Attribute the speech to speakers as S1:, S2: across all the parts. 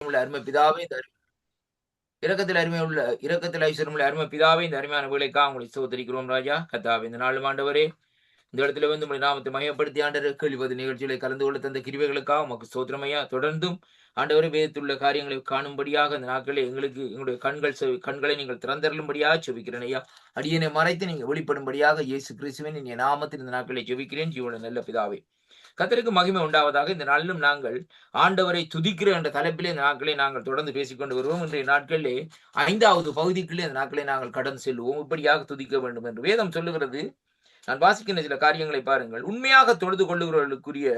S1: ஐஸ்வர்யம் உள்ள அருமை பிதாவே, இந்த இரக்கத்தில் ஐஸ்வர்யம் உள்ள அருமை பிதாவே, இந்த அருமையான வேலைக்காக உங்களை ஸ்தோத்திரிக்கிறோம் ராஜா. கர்த்தாவே, இந்த நாளும் ஆண்டவரே, இந்த இடத்துல வந்து உம்முடைய நாமத்தை மகிமைப்படுத்தி ஆண்டவரே கேள்விப்பது நிகழ்ச்சிகளை கலந்து கொள்ள தந்த கிருபைகளுக்காக உமக்கு ஸ்தோத்திரம் ஐயா. தொடர்ந்தும் ஆண்டவரே வேதத்திலுள்ள காரியங்களை காணும்படியாக இந்த நாட்களில் எங்களுக்கு எங்களுடைய கண்களை நீங்கள் திறந்தருளும்படியாக செபிக்கிறேன் ஐயா. அடியனை மறைத்து நீங்க வெளிப்படும்படியாக இயேசு கிறிஸ்துவின் இனிய நாமத்தில் இந்த நாட்களை ஜெபிக்கிறேன் ஜீவனுள்ள நல்ல பிதாவே. கர்த்தருக்கு மகிமை உண்டாவதாக. இந்த நாளிலும் நாங்கள் ஆண்டவரை துதிக்கிற என்ற தலைப்பிலே இந்த நாட்களை நாங்கள் தொடர்ந்து பேசிக்கொண்டு வருவோம். இன்றைய நாட்களிலே 5வது பகுதிக்குள்ளே இந்த நாட்களை நாங்கள் கடந்து செல்வோம். இப்படியாக துதிக்க வேண்டும் என்று வேதம் சொல்லுகிறது. நான் வாசிக்கின்ற சில காரியங்களை பாருங்கள். உண்மையாக தொழுது கொள்ளுகிறவர்களுக்குரிய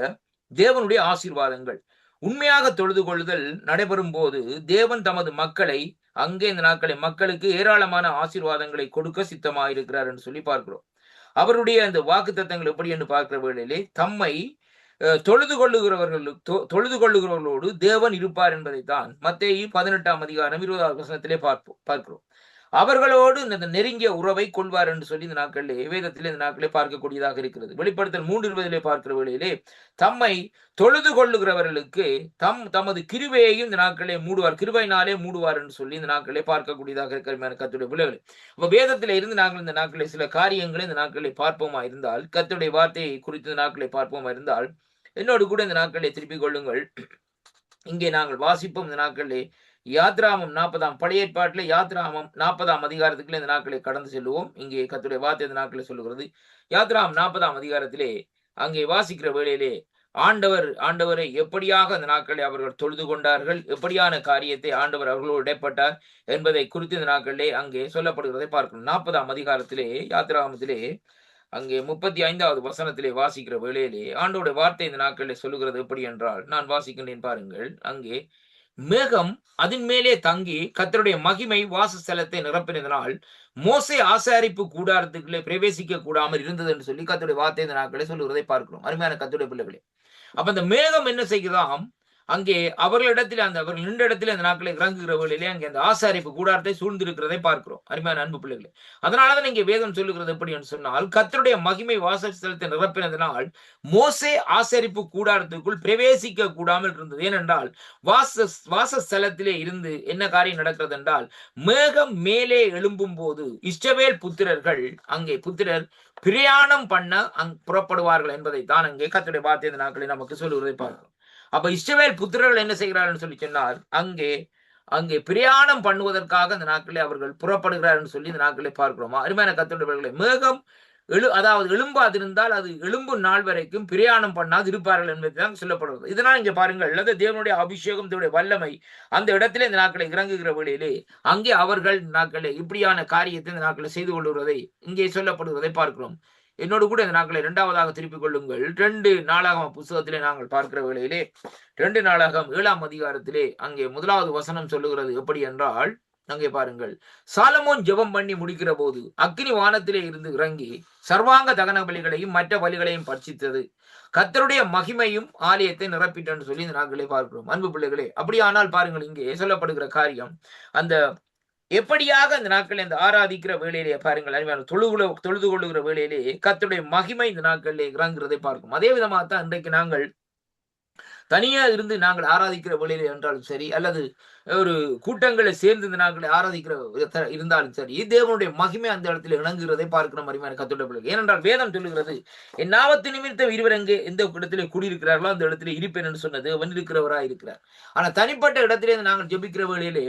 S1: தேவனுடைய ஆசீர்வாதங்கள். உண்மையாக தொழுது கொள்ளுதல் நடைபெறும் போது தேவன் தமது மக்களை அங்கே இந்த நாட்களை மக்களுக்கு ஏராளமான ஆசீர்வாதங்களை கொடுக்க சித்தமாயிருக்கிறார் என்று சொல்லி பார்க்கிறோம். அவருடைய அந்த வாக்கு தத்தங்கள் எப்படி என்று பார்க்கிற வேளையிலே தம்மை தொழுது கொள்ளுகிறவர்களோடு தேவன் இருப்பார் என்பதைத்தான் மத்தேயு 18ஆம் அதிகாரம் 20வது வசனத்திலே பார்க்கிறோம். அவர்களோடு இந்த நெருங்கிய உறவை கொள்வார் என்று சொல்லி இந்த நாட்களிலே வேதத்திலே இந்த நாட்களே பார்க்கக்கூடியதாக இருக்கிறது. வெளிப்படுத்தல் 3:20 பார்க்கிற வேளையிலே தம்மை தொழுது கொள்ளுகிறவர்களுக்கு தமது கிருபையையும் இந்த நாட்களே மூடுவார், கிருபையினாலே மூடுவார் என்று சொல்லி இந்த நாட்களே பார்க்கக்கூடியதாக இருக்கிற கர்த்தருடைய பிள்ளைகளே. அப்ப வேதத்திலே இருந்து நாங்கள் இந்த நாட்களை சில காரியங்களை இந்த நாட்களை பார்ப்போமா இருந்தால், கர்த்தருடைய வார்த்தையை குறித்து இந்த நாட்களை பார்ப்போமா இருந்தால், என்னோடு கூட இந்த நாட்களை திருப்பிக் கொள்ளுங்கள். இங்கே நாங்கள் வாசிப்போம். இந்த நாட்களிலே யாத்ராமம் 40ஆம் பழைய ஏற்பாட்டிலே யாத்ராமம் 40ஆம் அதிகாரத்துக்குள்ளே இந்த நாட்களை கடந்து செல்லுவோம். இங்கே கர்த்தருடைய வார்த்தை இந்த நாட்களை சொல்லுகிறது. யாத்ராமம் 40ஆம் அதிகாரத்திலே அங்கே வாசிக்கிற வேளையிலே ஆண்டவரை எப்படியாக அந்த நாட்களை அவர்கள் தொழுது கொண்டார்கள், எப்படியான காரியத்தை ஆண்டவர் அவர்களோடு இடைப்பட்டார் என்பதை குறித்து இந்த நாட்களிலே அங்கே சொல்லப்படுகிறதை பார்க்கணும். 40ஆம் அதிகாரத்திலே யாத்ராமத்திலே அங்கே 35வது வசனத்திலே வாசிக்கிற வேளையிலே ஆண்டவருடைய வார்த்தை இந்த நாட்களிலே சொல்லுகிறது எப்படி என்றால், நான் வாசிக்கின்றேன் பாருங்கள். அங்கே மேகம் அதன் மேலே தங்கி கர்த்தருடைய மகிமை வாசஸ்தலத்தை நிரப்பினதனால் மோசே ஆசாரிப்பு கூடாரத்துக்குள்ளே பிரவேசிக்க கூடாமல் இருந்தது என்று சொல்லி கர்த்தருடைய வார்த்தை இந்த நாட்களை சொல்லுகிறதை பார்க்கிறோம். அருமையான கர்த்தருடைய பிள்ளைகளே, அப்ப அந்த மேகம் என்ன செய்கிறதாம், அங்கே அவர்களிடத்தில் அவர்கள் நின்ற இடத்துல அந்த நாட்களை இறங்குகிற வேளையிலே அங்கே அந்த ஆசாரிப்பு கூடாரத்தை சூழ்ந்திருக்கிறதை பார்க்கிறோம். அருமையான அன்பு பிள்ளைகளே, அதனாலதான் இங்கே வேதம் சொல்லுகிறது எப்படி என்று சொன்னால், கர்த்தருடைய மகிமை வாசஸ்தலத்தை நிரப்பினதனால் மோசே ஆசாரிப்பு கூடாரத்துக்குள் பிரவேசிக்க கூடாமல் இருந்தது. ஏனென்றால் வாசஸ்தலத்திலே இருந்து என்ன காரியம் நடக்கிறது என்றால், மேகம் மேலே எழும்பும் போது இஸ்ரவேல் புத்திரர்கள் அங்கே பிரயாணம் பண்ண புறப்படுவார்கள் என்பதை தான் அங்கே கர்த்தருடைய வார்த்தை இந்த நாட்களை நமக்கு சொல்லுவதை பார்க்கிறோம். அப்ப இஸ்ரவேல் புத்திரர்கள் என்ன செய்கிறார்கள் சொல்லி சொன்னால், அங்கே பிரயாணம் பண்ணுவதற்காக இந்த நாட்களே அவர்கள் புறப்படுகிறார் என்று சொல்லி இந்த நாட்களை பார்க்கிறோமா. அருமையான கர்த்தருடைய மேகம் அதாவது எழும்பாதிருந்தால் அது எழும்பும் நாள் வரைக்கும் பிரயாணம் பண்ணாது இருப்பார்கள் என்பதுதான் சொல்லப்படுகிறது. இதனால் இங்க பாருங்கள், அல்லது தேவனுடைய அபிஷேகம், தேவனுடைய வல்லமை அந்த இடத்திலே இந்த நாட்களை இறங்குகிற வேளையிலே அங்கே அவர்கள் நாட்களை இப்படியான காரியத்தை இந்த நாட்களை செய்து கொள்வதை இங்கே சொல்லப்படுவதை பார்க்கிறோம். என்னோடு கூட இந்த நாட்களை 2வதாக திருப்பிக் கொள்ளுங்கள். 2 நாளாகம புத்தகத்திலே நாங்கள் பார்க்கிற வேளையிலே 2 நாளாகம் 7ஆம் அதிகாரத்திலே அங்கே 1வது வசனம் சொல்லுகிறது எப்படி என்றால், அங்கே பாருங்கள், சாலமோன் ஜெபம் பண்ணி முடிக்கிற போது அக்கினி வானத்திலே இருந்து இறங்கி சர்வாங்க தகன பலிகளையும் மற்ற பலிகளையும் பட்சித்தது, கர்த்தருடைய மகிமையும் ஆலயத்தை நிரப்பிட்டன்னு சொல்லி இந்த நாட்களை பார்க்கிறோம். அன்பு பிள்ளைகளே, அப்படியானால் பாருங்கள், இங்கே சொல்லப்படுகிற காரியம் அந்த எப்படியாக அந்த நாட்களில் இந்த ஆராதிக்கிற வேளையிலே பாருங்கள், அருமையான தொழுது கொள்ளுகிற வேளையிலே கர்த்தருடைய மகிமை இந்த நாட்களிலே இறங்குறதை பார்க்கும். அதே விதமாகத்தான் இன்றைக்கு நாங்கள் தனியா இருந்து நாங்கள் ஆராதிக்கிற வேளையிலே என்றாலும் சரி, அல்லது ஒரு கூட்டங்களை சேர்ந்து இந்த நாட்களை ஆராதிக்கிற இருந்தாலும் சரி, தேவனுடைய மகிமை அந்த இடத்துல இணங்குகிறதை பார்க்கிற மாதிரியான கர்த்தருடைய பிள்ளைகள். ஏனென்றால் வேதம் சொல்லுகிறது, என் நாமத்து நிமித்தம் இருவர் எங்கே எந்த இடத்திலே குடியிருக்கிறார்களோ அந்த இடத்திலே இருப்பேன் என்று சொன்னது வந்திருக்கிறவராய் இருக்கிறார். ஆனா தனிப்பட்ட இடத்திலே நாங்கள் ஜெபிக்கிற வேளையிலே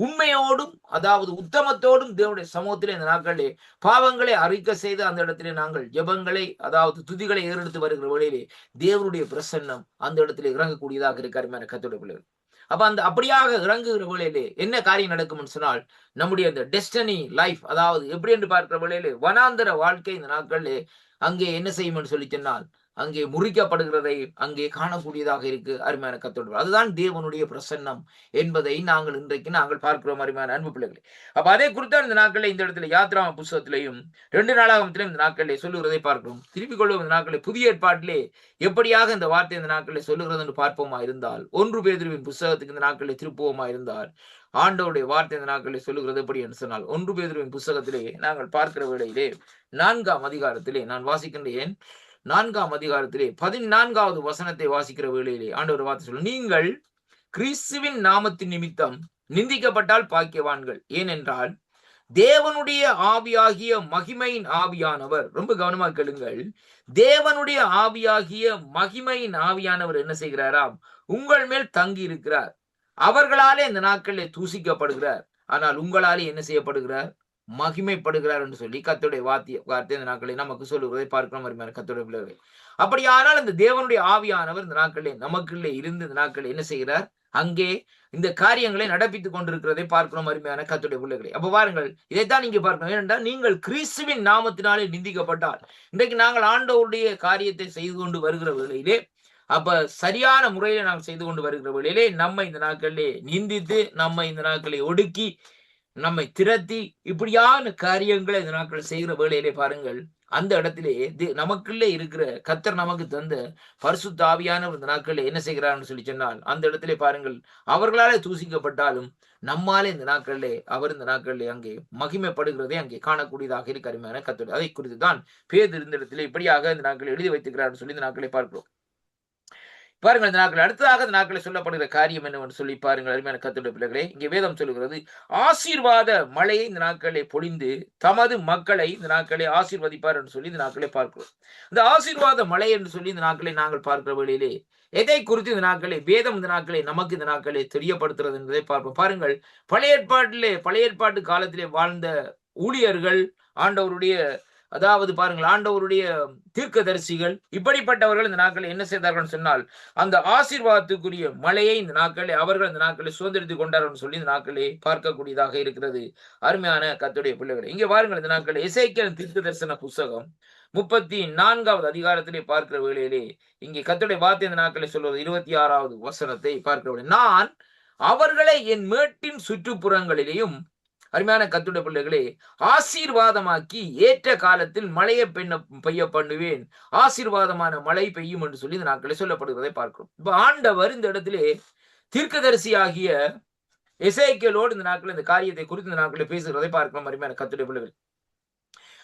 S1: உண்மையோடும் அதாவது உத்தமத்தோடும் தேவனுடைய சமூகத்திலே இந்த நாட்களிலே பாவங்களை அறிக்கை செய்து அந்த இடத்திலே நாங்கள் ஜெபங்களை அதாவது துதிகளை ஏறெடுத்து வருகிற வேளையிலே தேவனுடைய பிரசன்னம் அந்த இடத்திலே இறங்கக்கூடியதாக இருக்காருமான கர்த்தருடைய பிள்ளைகள். அப்ப அந்த அப்படியாக இறங்குகிற வேளையிலே என்ன காரியம் நடக்கும்னு சொன்னால், நம்முடைய அந்த டெஸ்டினி லைஃப் அதாவது எப்படி என்று பார்க்கிற வேளையிலே வனாந்தர வாழ்க்கை இந்த நாட்களிலே அங்கே என்ன செய்யும் சொல்லி சொன்னால் அங்கே முறிக்கப்படுகிறதை அங்கே காணக்கூடியதாக இருக்கு. அருமையான கர்த்தருடைய அதுதான் தேவனுடைய பிரசன்னம் என்பதை இன்றைக்கு நாங்கள் பார்க்கிறோம். அருமையான அன்பு பிள்ளைகளை, அப்ப அதை குறித்தான் இந்த நாட்களில் இந்த இடத்துல யாத்ராம புத்தகத்திலையும் 2 நாளாகமத்திலும் இந்த நாட்களிலே சொல்லுகிறதை பார்க்கிறோம். திருப்பிக் கொள்ளும் இந்த நாட்களில் புதிய ஏற்பாட்டிலே எப்படியாக இந்த வார்த்தை இந்த நாட்களில் சொல்லுகிறது என்று பார்ப்போமா இருந்தால், 1 பேதுருவின் புத்தகத்துக்கு இந்த நாட்களில் திருப்புவோமா இருந்தால், ஆண்டவருடைய வார்த்தை இந்த நாட்களில் சொல்லுகிறது எப்படி என்று சொன்னால், 1 பேதுருவின் புத்தகத்திலே நாங்கள் பார்க்கிற வேளையிலே 4ஆம் அதிகாரத்திலே நான் வாசிக்கின்றேன். 4ஆம் அதிகாரத்திலே 14வது வசனத்தை வாசிக்கிற வேளையிலே ஆண்டவர் வார்த்தை சொல்ல, நீங்கள் கிறிஸ்துவின் நாமத்தின் நிமித்தம் நிந்திக்கப்பட்டால் பாக்கியவான்கள். ஏனென்றால் தேவனுடைய ஆவியாகிய மகிமையின் ஆவியானவர், ரொம்ப கவனமா கேளுங்கள், தேவனுடைய ஆவியாகிய மகிமையின் ஆவியானவர் என்ன செய்கிறாராம்? உங்கள் மேல் தங்கி இருக்கிறார். அவர்களாலே இந்த நாட்களில் தூசிக்கப்படுகிறார். ஆனால் உங்களாலே என்ன செய்யப்படுகிறார்? மகிமைப்படுகிறார் என்று சொல்லி கர்த்தருடைய வார்த்தை இந்த நாட்களை நமக்கு சொல்லுவதை பார்க்கிறோம். கர்த்தருடைய பிள்ளைகளை, அப்படியானால் இந்த தேவனுடைய ஆவியானவர் இந்த நாட்களில் நமக்குள்ளே இருந்து இந்த நாட்களில் என்ன செய்கிறார்? அங்கே இந்த காரியங்களை நடப்பித்துக் கொண்டிருக்கிறதை பார்க்கிறோம். அருமையான கர்த்தருடைய பிள்ளைகளை, அப்ப பாருங்கள், இதைத்தான் நீங்க பார்க்கணும். ஏனென்றால் நீங்கள் கிறிஸ்துவின் நாமத்தினாலே நிந்திக்கப்பட்டால், இன்றைக்கு நாங்கள் ஆண்டவருடைய காரியத்தை செய்து கொண்டு வருகிற வேளையிலே, அப்ப சரியான முறையில நாங்கள் செய்து கொண்டு வருகிற வேளையிலே நம்மை இந்த நாட்களிலே நிந்தித்து, நம்மை இந்த நாட்களை ஒடுக்கி, நம்மை திரட்டி, இப்படியான காரியங்களை இந்த நாட்கள் செய்கிற வேளையிலே பாருங்கள், அந்த இடத்திலே நமக்குள்ளே இருக்கிற கர்த்தர் நமக்கு தந்த பரிசுத்த ஆவியானவர் இந்த நாட்களில் என்ன செய்கிறார்னு சொல்லி சொன்னால், அந்த இடத்திலே பாருங்கள், அவர்களாலே தூசிக்கப்பட்டாலும் நம்மாலே இந்த நாட்களிலே அவர் இந்த நாட்களிலே அங்கே மகிமைப்படுகிறதை அங்கே காணக்கூடியதாக இருக்க அருமையான கர்த்தர். அதை குறித்து தான் பேதுரு இந்த இடத்திலே இப்படியாக இந்த நாட்களை எழுதி வைத்துக்கிறார் சொல்லி இந்த நாட்களை பார்க்கிறோம். பாருங்கள், இந்த நாட்கள் அடுத்ததாக இந்த நாட்களை சொல்லப்படுகிற காரியம் என்னவென்று சொல்லி பாருங்கள். அருமையான கர்த்தருடைய பிள்ளைகளே, இங்கே வேதம் சொல்லுகிறது, ஆசீர்வாத மழையை இந்த நாட்களை பொழிந்து தமது மக்களை இந்த நாட்களை ஆசீர்வதிப்பார் என்று சொல்லி இந்த நாட்களை பார்க்கிறோம். இந்த ஆசீர்வாத மழை என்று சொல்லி இந்த நாட்களை நாங்கள் பார்க்கிற வழியிலே எதை குறித்து இந்த நாட்களை வேதம் இந்த நாட்களை நமக்கு இந்த நாட்களை தெரியப்படுத்துறது என்பதை பார்ப்போம். பாருங்கள், பழைய ஏற்பாட்டு காலத்திலே வாழ்ந்த ஊழியர்கள், ஆண்டவருடைய, அதாவது பாருங்கள், ஆண்டவருடைய தீர்க்கதரிசிகள், இப்படிப்பட்டவர்கள் இந்த நாட்களை என்ன செய்தார்கள் சொன்னால், அந்த ஆசீர்வாதத்துக்குரிய மழையை இந்த நாட்களை அவர்கள் இந்த நாட்களை சுதந்திரித்துக் கொண்டார்கள் சொல்லி இந்த நாட்களை பார்க்கக்கூடியதாக இருக்கிறது. அருமையான கர்த்தருடைய பிள்ளைகளை, இங்கே பாருங்கள், இந்த நாட்களை எசேக்கியேல் தீர்க்க தரிசன புஸ்தகம் 34வது அதிகாரத்திலே பார்க்கிற வேளையிலே இங்கே கர்த்தருடைய வார்த்தை இந்த நாட்களை சொல்வது 26வது வசனத்தை பார்க்கிற வேளை, நான் அவர்களை என் மேட்டின் சுற்றுப்புறங்களிலேயும், அருமையான கர்த்தருடைய பிள்ளைகளே, ஆசீர்வாதமாக்கி ஏற்ற காலத்தில் மழையை பெய்ய பண்ணுவேன், ஆசீர்வாதமான மழை பெய்யும் என்று சொல்லி இந்த நாட்களை சொல்லப்படுகிறதை பார்க்கிறோம். இப்ப ஆண்டவர் இந்த இடத்திலே தீர்க்கதரிசி ஆகிய எசேக்கியேலோடு இந்த நாட்கள் இந்த காரியத்தை குறித்து இந்த நாட்களை பேசுகிறதை பார்க்கிறோம். அருமையான கர்த்தருடைய பிள்ளைகள்,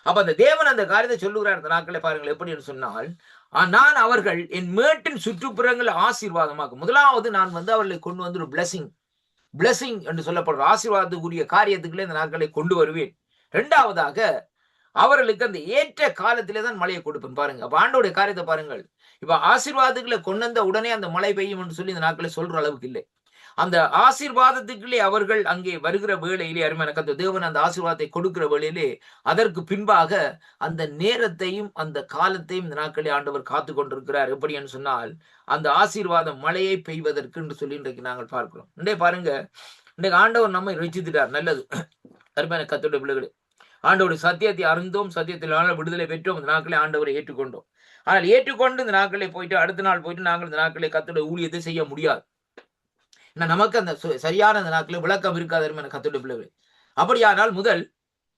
S1: அப்ப அந்த தேவன் அந்த காரியத்தை சொல்லுகிறார். இந்த நாட்களை பாருங்கள் எப்படி என்று சொன்னால், நான் அவர்கள் என் மேட்டின் சுற்றுப்புறங்கள் ஆசீர்வாதமாக்கும். முதலாவது நான் அவர்களை கொண்டு வந்து ஒரு பிளஸிங் என்று சொல்லப்படுற ஆசீர்வாதத்துக்குரிய காரியத்துக்குள்ளே இந்த நாட்களை கொண்டு வருவேன். இரண்டாவதாக அவர்களுக்கு அந்த ஏற்ற காலத்திலே தான் மழையை கொடுப்பேன். பாருங்க, அப்ப ஆண்டோடைய காரியத்தை பாருங்கள். இப்ப ஆசீர்வாதத்துக்குள்ள கொண்டு வந்த உடனே அந்த மழை பெய்யும் என்று சொல்லி இந்த நாட்களை சொல்ற அளவுக்கு இல்லை. அந்த ஆசீர்வாதத்துக்குள்ளே அவர்கள் அங்கே வருகிற வேளையிலே, அருமையான கர்த்தர் தேவன் அந்த ஆசீர்வாதத்தை கொடுக்கிற வேளையிலே, அதற்கு பின்பாக அந்த நேரத்தையும் அந்த காலத்தையும் இந்த நாட்களே ஆண்டவர் காத்து கொண்டிருக்கிறார். எப்படி என்று சொன்னால், அந்த ஆசீர்வாதம் மழையை பெய்வதற்கு என்று சொல்லி இன்றைக்கு நாங்கள் பார்க்கிறோம். இன்றைக்கு பாருங்க, இன்றைக்கு ஆண்டவர் நம்மை ரட்சித்துட்டார். நல்லது. அருமையான கர்த்தருடைய பிள்ளைகளே, ஆண்டவருடைய சத்தியத்தை அறிந்தோம், சத்தியத்தினால விடுதலை பெற்றோம், இந்த நாட்களை ஆண்டவரை ஏற்றுக்கொண்டோம். ஆனால் ஏற்றுக்கொண்டு இந்த நாட்களை போயிட்டு அடுத்த நாள் போயிட்டு நாங்கள் இந்த நாட்களை கர்த்தருடைய ஊழியத்தை செய்ய முடியாது. நமக்கு அந்த சரியான அந்த நாட்களில் விளக்கம் இருக்காது. கர்த்தருடைய பிள்ளைகளே, அப்படியானால் முதல்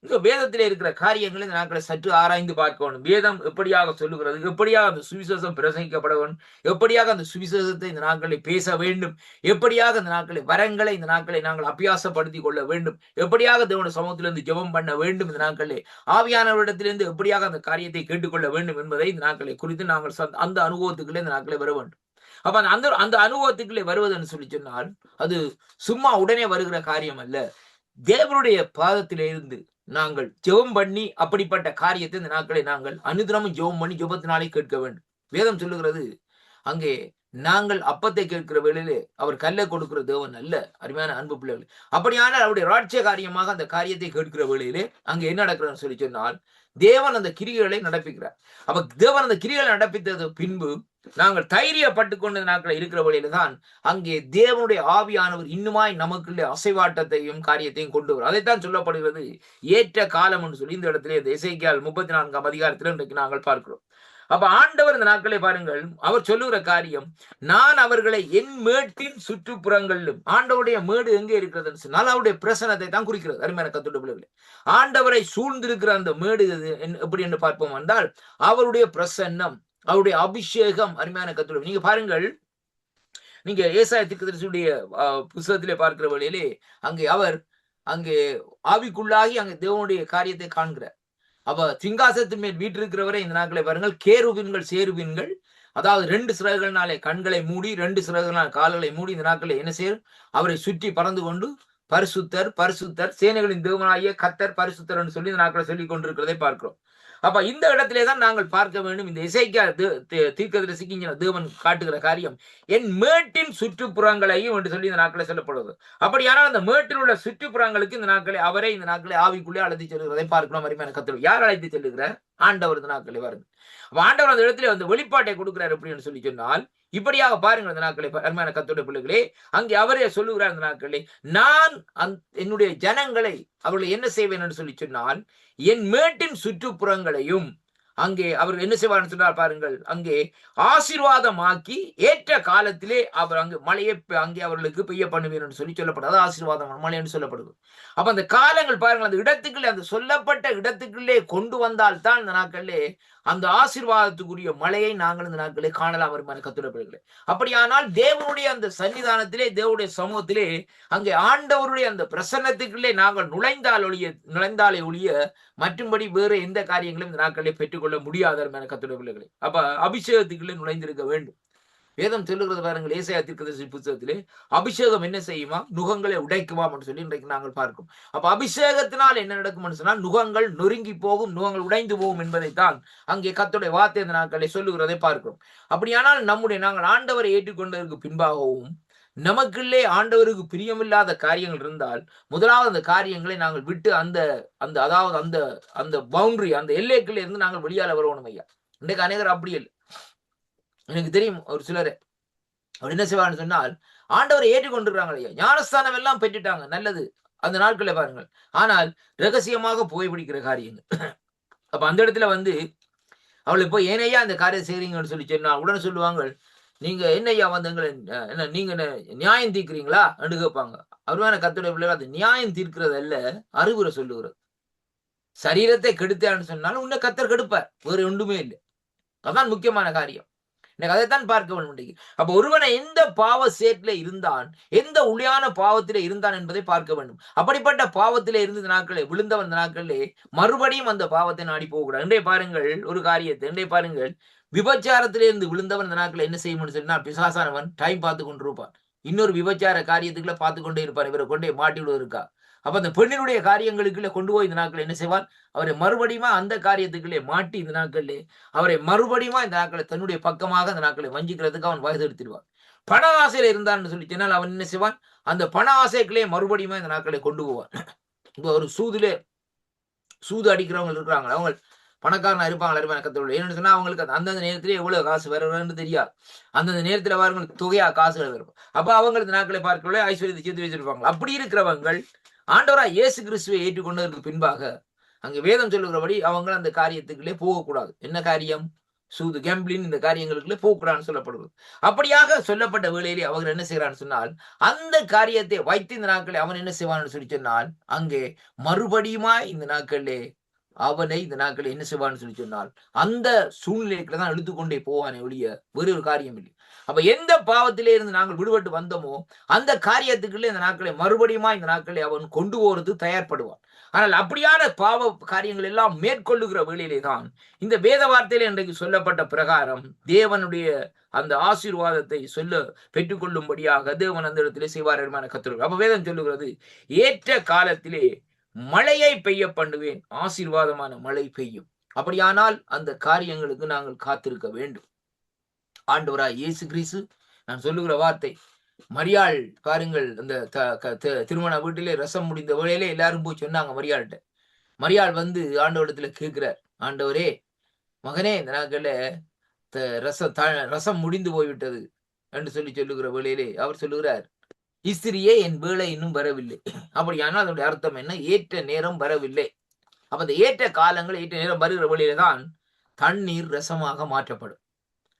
S1: இந்த வேதத்திலே இருக்கிற காரியங்களை இந்த நாட்களை சற்று ஆராய்ந்து பார்க்கணும். வேதம் எப்படியாக சொல்லுகிறது, எப்படியாக அந்த சுவிசேஷம் பிரசங்கிக்கப்பட வேண்டும், எப்படியாக அந்த சுவிசேஷத்தை இந்த நாட்களை பேச வேண்டும், எப்படியாக இந்த நாட்களை வரங்களை இந்த நாட்களை நாங்கள் அபியாசப்படுத்திக் கொள்ள வேண்டும், எப்படியாக தேவனுடைய சமூகத்திலிருந்து ஜெபம் பண்ண வேண்டும், இந்த நாட்களிலே ஆவியானவரிடத்திலிருந்து எப்படியாக அந்த காரியத்தை கேட்டுக்கொள்ள வேண்டும் என்பதை இந்த நாட்களை குறித்து நாங்கள் அந்த அனுபவத்துக்குள்ளே இந்த நாட்களை வர வேண்டும். அப்ப அந்த அனுபவத்துக்குள்ளே வருவதுன்னு சொல்லி சொன்னால், அது சும்மா உடனே வருகிற காரியம் அல்ல. தேவனுடைய பாதத்திலே இருந்து நாங்கள் ஜெபம் பண்ணி அப்படிப்பட்ட காரியத்தை இந்த நாட்களை நாங்கள் அனுதினமும் ஜெபம் பண்ணி ஜெபத்தினாலே கேட்க வேண்டும். வேதம் சொல்லுகிறது, அங்கே நாங்கள் அப்பத்தை கேட்கிற வேளையிலே அவர் கல்லை கொடுக்கிற தேவன் அல்ல. அருமையான அன்பு பிள்ளைகள், அப்படியானால் அவருடைய ராட்சிய காரியமாக அந்த காரியத்தை கேட்கிற வேளையிலே அங்கே என்ன நடக்கிறதுன்னு சொல்லி சொன்னால், தேவன் அந்த கிரிகளை நடப்பிக்கிறார். அப்ப தேவன் அந்த கிரிகளை நடப்பித்தது பின்பு நாங்கள் தைரியப்பட்டு கொண்ட நாட்கள் இருக்கிற வழியில தான் அங்கே தேவனுடைய ஆவியானவர் இன்னுமாய் நமக்குள்ளே அசைவாட்டத்தையும் காரியத்தையும் கொண்டு வரும். அதைத்தான் சொல்லப்படுகிறது ஏற்ற காலம் என்று சொல்லி இந்த இடத்திலே எசேக்கியேல் 34ஆம் அதிகாரத்தில் இன்றைக்கு நாங்கள் பார்க்கிறோம். அப்ப ஆண்டவர் இந்த நாட்களை பாருங்கள், அவர் சொல்லுகிற காரியம், நான் அவர்களை என் மேட்டின் சுற்றுப்புறங்களிலும், ஆண்டவருடைய மேடு எங்கே இருக்கிறதுன்னு சொன்னால் அவருடைய பிரசனத்தை தான் குறிக்கிறது. அருமையான கர்த்தருடைய பிள்ளைகளே, ஆண்டவரை சூழ்ந்திருக்கிற அந்த மேடு எப்படி என்று பார்ப்போம் என்றால் அவருடைய பிரசன்னம், அவருடைய அபிஷேகம். அருமையான கர்த்தருடைய, நீங்க பாருங்கள், நீங்க ஏசாயா தீர்க்கதரிசியுடைய புத்தகத்திலே பார்க்கிற வழியிலே அங்கே ஆவிக்குள்ளாகி அங்கே தேவனுடைய காரியத்தை காண்கிறார். அப்ப சிங்காசனத்தின் மேல் வீற்றிருக்கிறவரை இந்த நாட்களை பாருங்கள், கேருபீன்கள் சேருபீன்கள் அதாவது 2 சிறகுகளினாலே கண்களை மூடி 2 சிறகுகளினால் கால்களை மூடி இந்த நாட்களில் என்ன செய்யும்? அவரை சுற்றி பறந்து கொண்டு பரிசுத்தர் பரிசுத்தர் சேனைகளின் தேவனாகிய கர்த்தர் பரிசுத்தர் என்று சொல்லி இந்த நாட்களை சொல்லிக் கொண்டிருக்கிறதை பார்க்கிறோம். அப்ப இந்த இடத்திலே தான் நாங்கள் பார்க்க வேண்டும். இந்த எசேக்கியா தீர்க்கதரிசிக்கு இங்கே தேவன் காட்டுகிற காரியம் என் மேட்டின் சுற்றுப்புறங்களையும் என்று சொல்லி இந்த நாட்களை சொல்லப்படுவது. அப்படியானால் அந்த மேட்டில் உள்ள சுற்றுப்புறங்களுக்கு இந்த நாட்களை அவரை இந்த நாட்களை ஆவிக்குள்ளே அழைத்து செல்கிறதை பார்க்கிறோம். அருமையான கர்த்தர் யார் அழைத்து செல்லுகிறார்? ஆண்டவர் இந்த நாட்களை வருது. ஆண்டவர் அந்த இடத்துல வந்து வெளிப்பாட்டை கொடுக்கிறார் அப்படின்னு சொல்லி சொன்னால் இப்படியாக பாருங்கள் அந்த நாட்களை அருமையான கர்த்தருடைய பிள்ளைகளே, அங்கே அவரே சொல்லுகிறார் அந்த நாட்களை நான் என்னுடைய ஜனங்களை அவர்களை என்ன செய்வேன் என்று சொல்லி சொன்னால் என் மேட்டின் சுற்றுப்புறங்களையும் அங்கே அவர் என்ன செய்வார் சொன்னால் பாருங்கள், அங்கே ஆசீர்வாதமாக்கி ஏற்ற காலத்திலே அவர் அங்கு மழையை அங்கே அவர்களுக்கு பெய்ய பண்ணுவேன் என்று சொல்லி சொல்லப்படுது. ஆசீர்வாதம் மழை என்று சொல்லப்படுது. அப்ப அந்த காலங்கள் பாருங்கள், அந்த இடத்துக்குள்ளே அந்த சொல்லப்பட்ட இடத்துக்குள்ளே கொண்டு வந்தால் தான் இந்த நாட்களிலே அந்த ஆசீர்வாதத்துக்குரிய மழையை நாங்கள் இந்த நாட்களே காணலாம். வருமான கத்துடப்படுகிறேன். அப்படியானால் தேவனுடைய அந்த சன்னிதானத்திலே தேவனுடைய சமூகத்திலே அங்கே ஆண்டவருடைய அந்த பிரசன்னத்துக்குள்ளே நாங்கள் நுழைந்தாலே ஒழிய மற்றும்படி வேறு எந்த காரியங்களும் இந்த நாட்களிலே பெற்றுக்கொள்ள முடியாத கத்துடப்படுகிறேன். அப்ப அபிஷேகத்துக்குள்ளே நுழைந்திருக்க வேண்டும். வேதம் சொல்லுகிறது பாருங்கள், ஏசாயா தீர்க்கதரிசி புத்தகத்திலே அபிஷேகம் என்ன செய்யுமா? நுகங்களை உடைக்குமாம் என்று சொல்லி இன்றைக்கு நாங்கள் பார்க்கும். அப்ப அபிஷேகத்தினால் என்ன நடக்கும் சொன்னால் நுகங்கள் நொறுங்கி போகும், நுகங்கள் உடைந்து போகும் என்பதைத்தான் அங்கே கர்த்தருடைய வார்த்தை இந்த நாட்களை சொல்லுகிறதை பார்க்கிறோம். அப்படியானால் நாங்கள் ஆண்டவரை ஏற்றுக்கொண்டதற்கு பின்பாகவும் நமக்குள்ளே ஆண்டவருக்கு பிரியமில்லாத காரியங்கள் இருந்தால் முதலாவது அந்த காரியங்களை நாங்கள் விட்டு அதாவது அந்த பவுண்டரி அந்த எல்லைக்குள்ளே இருந்து நாங்கள் வெளியால வரணும் ஐயா. இன்றைக்கு அநேகர் அப்படி இல்லை. எனக்கு தெரியும் ஒரு சிலர் அவர் என்ன செய்வான்னு சொன்னால் ஆண்டவரை ஏற்றுக்கொண்டிருக்கிறாங்க ஐயா, ஞானஸ்தானம் எல்லாம் பெற்றுட்டாங்க, நல்லது அந்த நாட்களை பாருங்கள். ஆனால் ரகசியமாக புகைப்பிடிக்கிற காரியங்கள். அப்ப அந்த இடத்துல வந்து அவளை போய் ஏனையா அந்த காரியம் செய்றீங்கன்னு சொல்லி சொன்னா உடனே சொல்லுவாங்க, நீங்க என்னையா வந்தங்களை என்ன நீங்க நியாயம் தீர்க்கிறீங்களா என்று கேட்பாங்க. அவருமான கர்த்தருடைய பிள்ளைகள் அது நியாயம் தீர்க்கிறது அல்ல, அறிவுரை சொல்லுகிறது. சரீரத்தை கெடுத்தான்னு சொன்னாலும் உன்னை கர்த்தர் கெடுப்பார், வேறு ஒன்றுமே இல்லை. அதான் முக்கியமான காரியம். எனக்கு அதைத்தான் பார்க்க வேண்டும். அப்ப ஒருவனை எந்த பாவ சேற்றிலே இருந்தான், எந்த உளியான பாவத்திலே இருந்தான் என்பதை பார்க்க வேண்டும். அப்படிப்பட்ட பாவத்திலே இருந்த நாட்களே விழுந்தவன் நாட்களே மறுபடியும் அந்த பாவத்தை நாடி போகக்கூடாது. இன்றைய பாருங்கள் ஒரு காரியத்தை, இன்றைய பாருங்கள் விபச்சாரத்திலே இருந்து விழுந்தவன் இந்த நாட்களை என்ன செய்யணும்னு சொன்னால் பிசாசானவன் டைம் பார்த்து கொண்டிருப்பான், இன்னொரு விபச்சார காரியத்துக்குள்ள பார்த்து கொண்டே இருப்பான், இவரை கொண்டே மாட்டி விடுவதற்கா. அப்ப அந்த பெண்ணினுடைய காரியங்களுக்குள்ளே கொண்டு போய் இந்த நாட்கள் என்ன செய்வார்? அவரை மறுபடியும் அந்த காரியத்துக்குள்ளே மாட்டி இந்த நாட்களிலே அவரை மறுபடியும் இந்த நாட்களை தன்னுடைய பக்கமாக அந்த நாட்களை வஞ்சிக்கிறதுக்கு அவன் வயது எடுத்துடுவான். பண ஆசையில இருந்தான்னு சொல்லி சொன்னால் அவன் என்ன செய்வான்? அந்த பண ஆசைக்குள்ளே மறுபடியும் இந்த நாட்களை கொண்டு போவான். இப்போ ஒரு சூது அடிக்கிறவங்க இருக்கிறாங்க, அவங்க பணக்காரனா இருப்பாங்க கத்தோடு. என்னன்னு சொன்னா அவங்களுக்கு அந்தந்த நேரத்திலே எவ்வளவு காசு வரும்னு தெரியாது. அந்தந்த நேரத்துல அவங்களுக்கு தொகையா காசுகள் வரும். அப்ப அவங்களுக்கு நாட்களை பார்க்கல ஐஸ்வர்யத்தை சேர்த்து வச்சிருப்பாங்க. அப்படி இருக்கிறவங்கள் ஆண்டவராய் இயேசு கிறிஸ்துவை ஏற்றுக்கொண்டதற்கு பின்பாக அங்கே வேதம் சொல்லுகிறபடி அவங்க அந்த காரியத்துக்குள்ளே போகக்கூடாது. என்ன காரியம்? சூது, கேம்பிளின், இந்த காரியங்களுக்குள்ளே போகக்கூடாதுன்னு சொல்லப்படுவது. அப்படியாக சொல்லப்பட்ட வேளையிலே அவங்க என்ன செய்யறான்னு சொன்னால் அந்த காரியத்தை வைத்து இந்த நாட்களை அவன் என்ன செய்வான்னு சொல்லி சொன்னால் அங்கே மறுபடியுமா இந்த நாட்களிலே அவனை இந்த நாட்களை என்ன செய்வான்னு சொல்லி சொன்னால் அந்த சூழ்நிலைக்குள்ள தான் இழுத்துக்கொண்டே போவானே ஒழிய வேறு ஒரு காரியம் இல்லை. அப்ப எந்த பாவத்திலே இருந்து நாங்கள் விடுபட்டு வந்தோமோ அந்த காரியத்துக்குள்ளே இந்த நாட்களை மறுபடியுமா இந்த நாட்களை அவன் கொண்டு போறது தயார்படுவான். ஆனால் அப்படியான பாவ காரியங்கள் எல்லாம் மேற்கொள்ளுகிற வேளையிலே தான் இந்த வேத வார்த்தையில இன்றைக்கு சொல்லப்பட்ட பிரகாரம் தேவனுடைய அந்த ஆசீர்வாதத்தை பெற்றுக்கொள்ளும்படியாக தேவன் அந்த இடத்திலே செய்வார் கர்த்தர். அப்ப வேதம் சொல்லுகிறது, ஏற்ற காலத்திலே மழையை பெய்ய பண்ணுவேன், ஆசீர்வாதமான மழை பெய்யும். அப்படியானால் அந்த காரியங்களுக்கு நாங்கள் காத்திருக்க வேண்டும். ஆண்டவராய் இயேசு கிறிஸ்து நான் சொல்லுகிற வார்த்தை, மரியாள் பாருங்கள் அந்த திருமண வீட்டிலே ரசம் முடிந்த வேளையிலே எல்லாரும் போய் சொன்னாங்க மரியாள்கிட்ட. மரியாள் வந்து ஆண்டவரிடத்துல கேட்கிறார், ஆண்டவரே மகனே இந்த நாட்கள்ல ரசம் முடிந்து போய்விட்டது என்று சொல்லுகிற வேளையிலே அவர் சொல்லுகிறார், இஸ்திரியே என் வேலை இன்னும் வரவில்லை. அப்படியானால் அதனுடைய அர்த்தம் என்ன? ஏற்ற நேரம் வரவில்லை. அப்ப அந்த ஏற்ற காலங்கள் ஏற்ற நேரம் வருகிற வழியில தான் தண்ணீர் ரசமாக மாற்றப்படும்.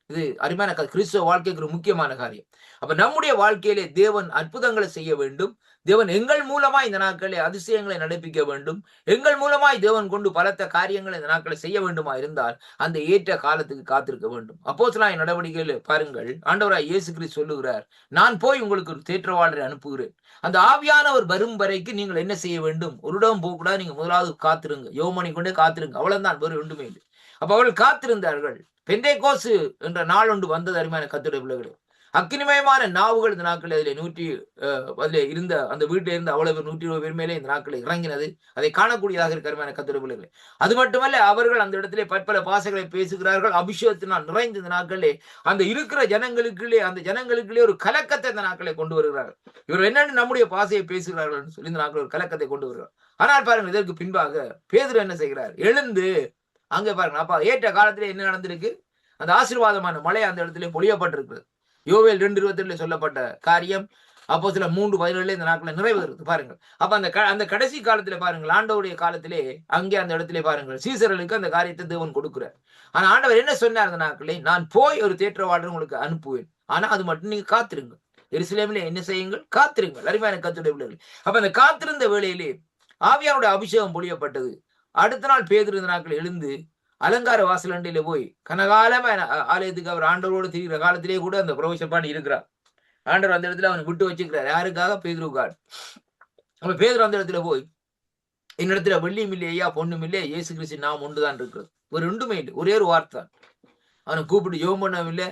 S1: இது அருமையான கிறிஸ்துவ வாழ்க்கைக்கு ஒரு முக்கியமான காரியம். அப்ப நம்முடைய வாழ்க்கையிலே தேவன் அற்புதங்களை செய்ய வேண்டும். தேவன் எங்கள் மூலமாய் இந்த நாட்களை அதிசயங்களை நடப்பிக்க வேண்டும். எங்கள் மூலமாய் தேவன் கொண்டு பலத்த காரியங்களை இந்த நாட்களை செய்ய வேண்டுமா இருந்தால் அந்த ஏற்ற காலத்துக்கு காத்திருக்க வேண்டும். அப்போஸ்தலர் நடவடிக்கையில பாருங்கள், ஆண்டவராய் இயேசு கிறிஸ்து சொல்லுகிறார், நான் போய் உங்களுக்கு ஒரு தேற்றவாளரை அனுப்புகிறேன். அந்த ஆவியானவர் வரும் வரைக்கும் நீங்கள் என்ன செய்ய வேண்டும்? ஒரு இடம் போகக்கூடாது, நீங்க முதலாவது காத்திருங்க, யோமனை கொண்டே காத்திருங்க, அவ்வளவுதான், வேறு ஒன்றுமே இல்லை. அப்ப அவர்கள் காத்திருந்தார்கள். பெந்தேகோஸ்து என்ற நாள் ஒன்று வந்தது. அருமையான கர்த்தருடைய பிள்ளைகளே, அக்கினிமயமான நாவுகள் இந்த நாட்களில் அதிலே இருந்த அந்த வீட்டில் இருந்த அவ்வளவு 120 பேர் மேலே இந்த நாட்களில் இறங்கினது. அதை காணக்கூடியதாக இருக்க அருமையான கர்த்தருடைய பிள்ளைகளே. அது மட்டுமல்ல, அவர்கள் அந்த இடத்திலே பற்பல பாசைகளை பேசுகிறார்கள். அபிஷேகத்தினால் நிறைந்த இந்த நாட்களிலே அந்த இருக்கிற ஜனங்களுக்குள்ளே ஒரு கலக்கத்தை இந்த நாட்களை கொண்டு வருகிறார்கள். இவர் என்னன்னு நம்முடைய பாசையை பேசுகிறார்கள் என்று சொல்லி இந்த நாட்கள் ஒரு கலக்கத்தை கொண்டு வருகிறார். ஆனால் பாருங்கள், இதற்கு பின்பாக பேதுரு என்ன செய்கிறார்? எழுந்து அங்கே பாருங்க, அப்ப ஏற்ற காலத்திலே என்ன நடந்திருக்கு? அந்த ஆசீர்வாதமான மழை அந்த இடத்திலே பொழியப்பட்டிருக்கிறது. யோவேல் 2:22 சொல்லப்பட்ட காரியம் அப்போஸ்தலர் 3:17 இந்த நாட்களில் நிறைவேறுது. பாருங்கள், அப்ப அந்த கடைசி காலத்திலே பாருங்கள், ஆண்டவருடைய காலத்திலே அங்கே அந்த இடத்திலே பாருங்கள், சீசர்களுக்கு அந்த காரியத்தை தேவன் கொடுக்கிறார். ஆனா ஆண்டவர் என்ன சொன்னார்? அந்த நாட்களே, நான் போய் ஒரு தேற்றவாளர் உங்களுக்கு அனுப்புவேன், ஆனா அது மட்டும் நீங்க காத்திருங்க. எருசலேமிலே என்ன செய்யுங்கள்? காத்திருங்கள். அருமையான கர்த்தருடைய பிள்ளைகளே, அப்ப அந்த காத்திருந்த வேளையிலே ஆவியானுடைய அபிஷேகம் பொழியப்பட்டது. அடுத்த நாள் பேதுரு இந்த நாட்கள் எழுந்து அலங்கார வாசல் அண்டையில போய் கனகாலமா ஆலயத்துக்கு அவர் ஆண்டவரோடு திரிகிற காலத்திலே கூட அந்த பிரவேசப்பாடு இருக்கிறார். ஆண்டவர் அந்த இடத்துல அவனை விட்டு வச்சுக்கிறார். யாருக்காக? பேதுருக்காக. அப்ப பேதுரு அந்த இடத்துல போய், என்னிடத்துல வெள்ளியும் இல்லை ஐயா, பொண்ணும் இல்லை, இயேசு கிறிஸ்து நாம் ஒன்றுதான் இருக்கிறது. ஒரு ரெண்டுமே இல்லை, ஒரே ஒரு வார்த்தை. அவனை கூப்பிட்டு ஜெபம் பண்ணவும் இல்லை,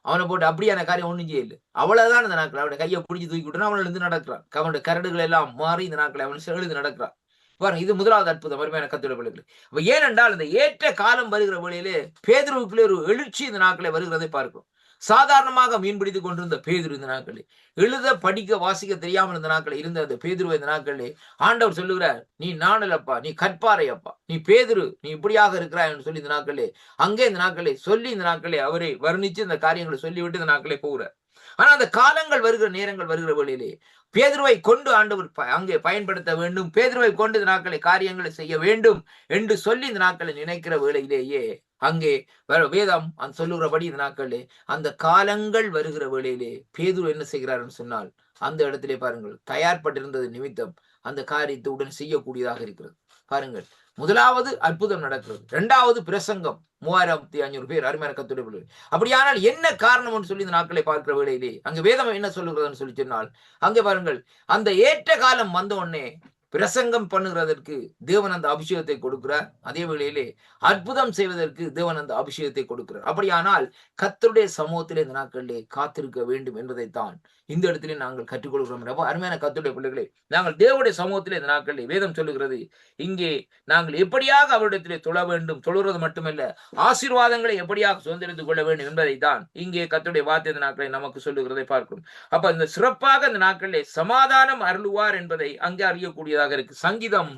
S1: அவனை போட்டு அப்படியான காரியம் ஒன்றும் செய்யல. அவ்வளவுதான் இந்த நாட்கள். அவனை கையை பிடிச்சி தூக்கி விட்டுனா அவனை இருந்து நடக்கிறான். அவனுடைய கரடுகள் எல்லாம் மாறி இந்த நாட்களை அவன் எழுந்து நடக்கிறான். பாருங்க, இது முதலாவது அற்புதம். அருமையான கர்த்தருடைய பிள்ளைகளே, அப்ப ஏனென்றால் இந்த ஏற்ற காலம் வருகிற வழியிலே பேதுருவுக்குள்ளே ஒரு எழுச்சி இந்த நாட்களை வருகிறதை பார்க்கிறோம். சாதாரணமாக மீன் பிடித்துக் கொண்டிருந்த பேதுரு இந்த நாட்களில், எழுத படிக்க வாசிக்க தெரியாமல் இந்த நாட்களில் இருந்த அந்த பேதுருவை இந்த நாட்களிலே ஆண்டவர் சொல்லுகிறார், நீ நாணலப்பா, நீ கற்பாரை அப்பா, நீ பேதுரு, நீ இப்படியாக இருக்கிறாய் என்று சொல்லி இந்த நாட்களிலே அங்கே இந்த நாட்களை சொல்லி இந்த நாட்களை அவரை வர்ணிச்சு இந்த காரியங்களை சொல்லிவிட்டு இந்த நாட்களை போகிறார். ஆனா அந்த காலங்கள் வருகிற நேரங்கள் வருகிற வழியிலே பேதுருவை கொண்டு ஆண்டவர் அங்கே பயன்படுத்த வேண்டும், பேதுருவை கொண்டு இந்த நாட்களை காரியங்களை செய்ய வேண்டும் என்று சொல்லி இந்த நாட்களை நினைக்கிற வேளையிலேயே அங்கே வேதம் அந்த சொல்லுகிறபடி இந்த நாட்களிலே அந்த காலங்கள் வருகிற வேளையிலே பேதுரு என்ன செய்கிறார்னு சொன்னால், அந்த இடத்திலே பாருங்கள், தயார்பட்டிருந்தது நிமித்தம் அந்த காரியத்தை உடன் செய்யக்கூடியதாக இருக்கிறது. பாருங்கள், முதலாவது அற்புதம் நடக்கிறது. இரண்டாவது பிரசங்கம், 3500 பேர். அருமையான கர்த்தருடைய பிள்ளைகளே, அப்படியானால் என்ன காரணம் சொல்லி இந்த நாட்களை பார்க்கிற வேளையிலே அங்க வேதம் என்ன சொல்லுகிறதுன்னு சொல்லி சொன்னால், அங்கே பாருங்கள், அந்த ஏற்ற காலம் வந்த உடனே பிரசங்கம் பண்ணுகிறதற்கு தேவன் அந்த அபிஷேகத்தை கொடுக்கிறார். அதே வேளையிலே அற்புதம் செய்வதற்கு தேவன் அந்த அபிஷேகத்தை கொடுக்கிறார். அப்படியானால் கர்த்தருடைய சமூகத்திலே இந்த நாட்களிலே காத்திருக்க வேண்டும் என்பதைத்தான் இந்த இடத்திலே நாங்கள் கற்றுக்கொள்கிறோம். அருமையான கர்த்தருடைய பிள்ளைகளே, நாங்கள் தேவனுடைய சமூகத்திலே இந்த நாட்களிலே வேதம் சொல்லுகிறது, இங்கே நாங்கள் எப்படியாக அவரிடத்திலே தொழ வேண்டும், தொழுறது மட்டுமல்ல, ஆசீர்வாதங்களை எப்படியாக சுதந்திரித்துக் கொள்ள வேண்டும் என்பதைத்தான் இங்கே கர்த்தருடைய வார்த்தை இந்த நாட்களை நமக்கு சொல்லுகிறதை பார்க்கிறோம். அப்ப இந்த சிறப்பாக இந்த நாட்களிலே சமாதானம் அருளுவார் என்பதை அங்கே அறியக்கூடியதாக இருக்கு. சங்கீதம்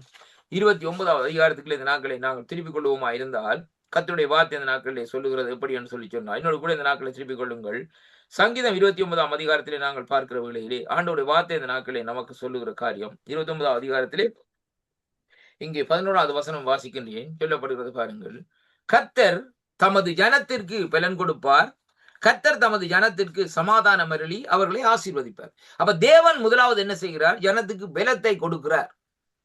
S1: 29வது அதிகாரத்துக்குள்ள இந்த நாட்களை நாங்கள் திருப்பிக் கொள்வோமா இருந்தால், கர்த்தருடைய வார்த்தை இந்த நாட்களிலே சொல்லுகிறது எப்படி என்று சொல்லி சொன்னால், இன்னொரு கூட இந்த நாட்களை திருப்பிக் கொள்ளுங்கள். சங்கீதம் 29ஆம் அதிகாரத்திலே நாங்கள் பார்க்கிற வேளையிலே ஆண்டவருடைய வார்த்தை இந்த நாட்களே நமக்கு சொல்லுகிற காரியம் 29ஆம் அதிகாரத்திலே இங்கே 11வது வசனம் வாசிக்கின்றேன். சொல்லப்படுகிறது பாருங்கள், கர்த்தர் தமது ஜனத்திற்கு பலன் கொடுப்பார், கர்த்தர் தமது ஜனத்திற்கு சமாதானம் அருளி அவர்களை ஆசீர்வதிப்பார். அப்ப தேவன் முதலாவது என்ன செய்கிறார்? ஜனத்துக்கு பலத்தை கொடுக்கிறார்.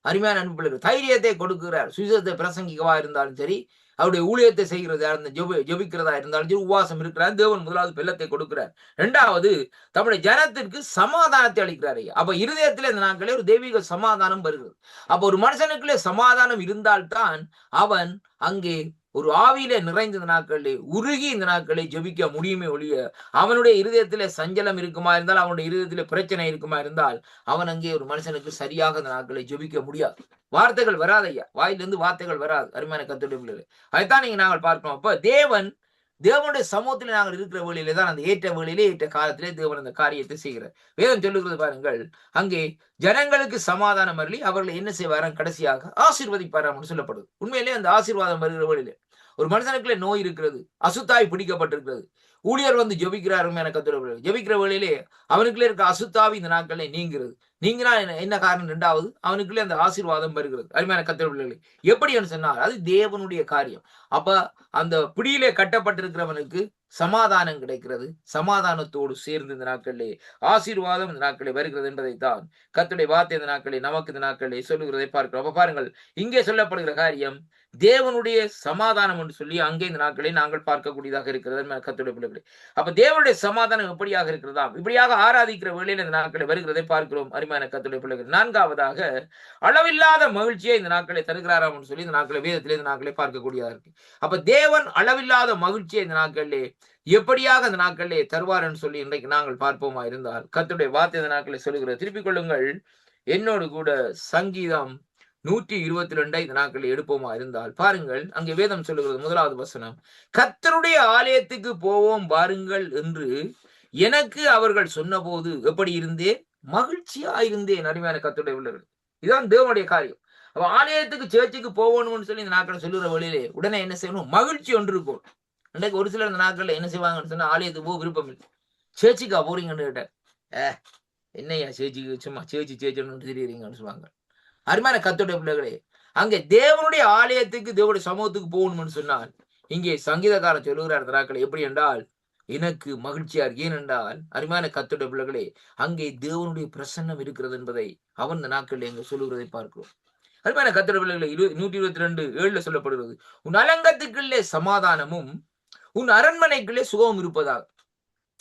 S1: அருமையான அன்புள்ளவர், தைரியத்தை கொடுக்கிறார். சுவிசேஷத்தை பிரசங்கிக்கவா இருந்தாலும் சரி, அவருடைய ஊழியத்தை செய்கிறதா ஜெபிக்கிறதா இருந்தாலும் சரி, உபவாசம் இருக்கிறார். தேவன் முதலாவது பலத்தை கொடுக்கிறார். இரண்டாவது தம்முடைய ஜனத்திற்கு சமாதானத்தை அளிக்கிறார். அப்ப இருதயத்திலே இந்த நாட்களே ஒரு தெய்வீக சமாதானம் வருகிறது. அப்ப ஒரு மனுஷனுக்குள்ளே சமாதானம் இருந்தால்தான் அவன் அங்கே ஒரு ஆவியிலே நிறைந்த இந்த நாட்களிலே உருகி இந்த நாட்களை ஜெபிக்க முடியுமே ஒழிய, அவனுடைய இருதயத்திலே சஞ்சலம் இருக்குமா இருந்தால், அவனுடைய இருதயத்திலே பிரச்சனை இருக்குமா இருந்தால், அவன் அங்கே ஒரு மனுஷனுக்கு சரியாக இந்த நாட்களை ஜெபிக்க முடியாது. வார்த்தைகள் வராது ஐயா, வாயிலிருந்து வார்த்தைகள் வராது. அருமையான கர்த்தருடைய பிள்ளைகளே, அதைத்தான் நீங்க நாங்கள் பார்க்கணும். அப்ப தேவனுடைய சமூகத்தில் நாங்கள் இருக்கிற வேளையிலே தான் அந்த ஏற்ற வேளையிலே ஏற்ற காலத்திலே தேவன் அந்த காரியத்தை செய்கிறார். வேதம் சொல்லுகிறது பாருங்கள், அங்கே ஜனங்களுக்கு சமாதானம் அருளி அவர்களை என்ன செய்வாராம்? கடைசியாக ஆசீர்வதிப்பாராம் சொல்லப்படுது. உண்மையிலே அந்த ஆசீர்வாதம் வருகிற வேளையிலே ஒரு மனுஷனுக்குள்ளே நோய் இருக்கிறது, அசுத்தாய் பிடிக்கப்பட்டிருக்கிறது, ஊழியர் வந்து ஜெபிக்கிறார். ஜெபிக்கிற வேளையிலே அவனுக்குள்ளே இருக்க அசுத்தாவி இந்த நாட்களே நீங்கிறது. நீங்கினா என்ன காரணம்? இரண்டாவது, அவனுக்குள்ளே அந்த ஆசீர்வாதம் வருகிறது. அருமையான கர்த்தருடைய பிள்ளைகளே, எப்படி என்று சொன்னால் அது தேவனுடைய காரியம். அப்ப அந்த பிடியிலே கட்டப்பட்டிருக்கிறவனுக்கு சமாதானம் கிடைக்கிறது. சமாதானத்தோடு சேர்ந்து இந்த நாட்களிலே ஆசீர்வாதம் இந்த நாட்களே வருகிறது என்பதைத்தான் கர்த்தருடைய வார்த்தை இந்த நாட்களே நமக்கு இந்த நாட்களே சொல்லுகிறதை பார்க்கிறோம். அப்ப பாருங்கள், இங்கே சொல்லப்படுகிற காரியம், தேவனுடைய சமாதானம் என்று சொல்லி அங்கே இந்த நாட்களை நாங்கள் பார்க்கக்கூடியதாக இருக்கிறது கர்த்தருடைய பிள்ளைகளே. அப்ப தேவனுடைய சமாதானம் எப்படியாக இருக்கிறதா, இப்படியாக ஆராதிக்கிற வேளையில் இந்த நாட்களை வருகிறதை பார்க்கிறோம் அருமையான கர்த்தருடைய பிள்ளைகள். நான்காவதாக அளவில்லாத மகிழ்ச்சியை இந்த நாட்களை தருகிறாராம் என்று சொல்லி இந்த நாட்களை வேதத்திலே இந்த நாட்களை பார்க்கக்கூடியதாக இருக்கு. அப்ப தேவன் அளவில்லாத மகிழ்ச்சியை இந்த நாட்களிலே எப்படியாக இந்த நாட்களிலே தருவார் என்று சொல்லி இன்றைக்கு நாங்கள் பார்ப்போமா இருந்தால் கர்த்தருடைய வார்த்தை இந்த நாட்களை சொல்லுகிறது. திருப்பிக் கொள்ளுங்கள் என்னோடு கூட சங்கீதம் 122 இந்த நாட்களில் எடுப்போமா இருந்தால் பாருங்கள், அங்கே வேதம் சொல்லுகிறது முதலாவது வசனம், கர்த்தருடைய ஆலயத்துக்கு போவோம் வாருங்கள் என்று எனக்கு அவர்கள் சொன்னபோது எப்படி இருந்தேன், மகிழ்ச்சியா இருந்தேன். அருமையான கர்த்தருடைய பிள்ளைகள், இதுதான் தேவனுடைய காரியம். அப்ப ஆலயத்துக்கு சேர்ச்சுக்கு போகணும்னு சொல்லி இந்த நாட்கள் சொல்லுற வழியிலே உடனே என்ன செய்யணும், மகிழ்ச்சி ஒன்று இருக்கும். இன்றைக்கு ஒரு சிலர் இந்த நாட்கள்ல என்ன செய்வாங்கன்னு சொன்னா, ஆலயத்துக்கு போக விருப்பம் இல்லை, சேர்ச்சுக்கா போறீங்கன்னு கேட்டேன், என்னையா சேர்ச்சிக்கு சும்மா சேர்ச்சுன்னு தெரியுறீங்கன்னு சொல்லுவாங்க. அருமையான கர்த்தருடைய பிள்ளைகளே, அங்கே தேவனுடைய ஆலயத்துக்கு தேவனுடைய சமூகத்துக்கு போகணும்னு சொன்னால் இங்கே சங்கீதக்காரர் சொல்லுகிறார் நாட்களை எப்படி என்றால், எனக்கு மகிழ்ச்சியா இருக்கு. ஏனென்றால் அருமையான கர்த்தருடைய பிள்ளைகளே, அங்கே தேவனுடைய பிரசன்னம் இருக்கிறது என்பதை அவன் இந்த நாட்களில் எங்க சொல்லுகிறதை பார்க்கிறோம். அருமையான கர்த்தருடைய பிள்ளைகளே, 122:7 சொல்லப்படுகிறது, உன் அலங்கத்துக்குள்ளே சமாதானமும் உன் அரண்மனைக்குள்ளே சுகமும் இருப்பதாக.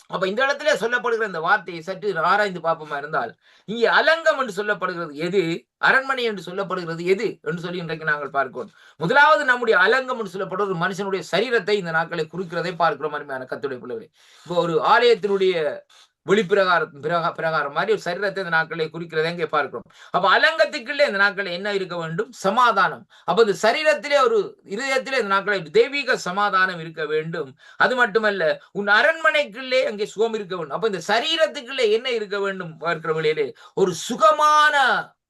S1: அப்ப இந்த இடத்துல சொல்லப்படுகிற இந்த வார்த்தையை சற்று ஆராய்ந்து பார்ப்போமா இருந்தால், இங்கே அலங்கம் என்று சொல்லப்படுகிறது எது, அரண்மனை என்று சொல்லப்படுகிறது எது என்று சொல்லி இன்றைக்கு நாங்கள் பார்க்கிறோம். முதலாவது நம்முடைய அலங்கம் என்று சொல்லப்படுற ஒரு மனுஷனுடைய சரீரத்தை இந்த நாட்களை குறிக்கிறதை பார்க்கிறோம் அருமையான கர்த்தருடைய பிள்ளைகளே. இப்போ ஒரு ஆலயத்தினுடைய பிரகாரம் மாதிரி ஒரு சரீரத்தை இந்த நாட்களை குறிக்கிறதை இங்கே பார்க்கிறோம். அப்ப அலங்கத்துக்குள்ளே இந்த நாட்களில் என்ன இருக்க வேண்டும், சமாதானம். அப்ப இந்த சரீரத்திலே ஒரு இதயத்திலே இந்த நாட்களில் தெய்வீக சமாதானம் இருக்க வேண்டும். அது மட்டுமல்ல, உன் அரண்மனைக்குள்ளே அங்கே சுகம் இருக்க வேண்டும். அப்ப இந்த சரீரத்துக்குள்ளே என்ன இருக்க வேண்டும் பார்க்கிற வழியிலே ஒரு சுகமான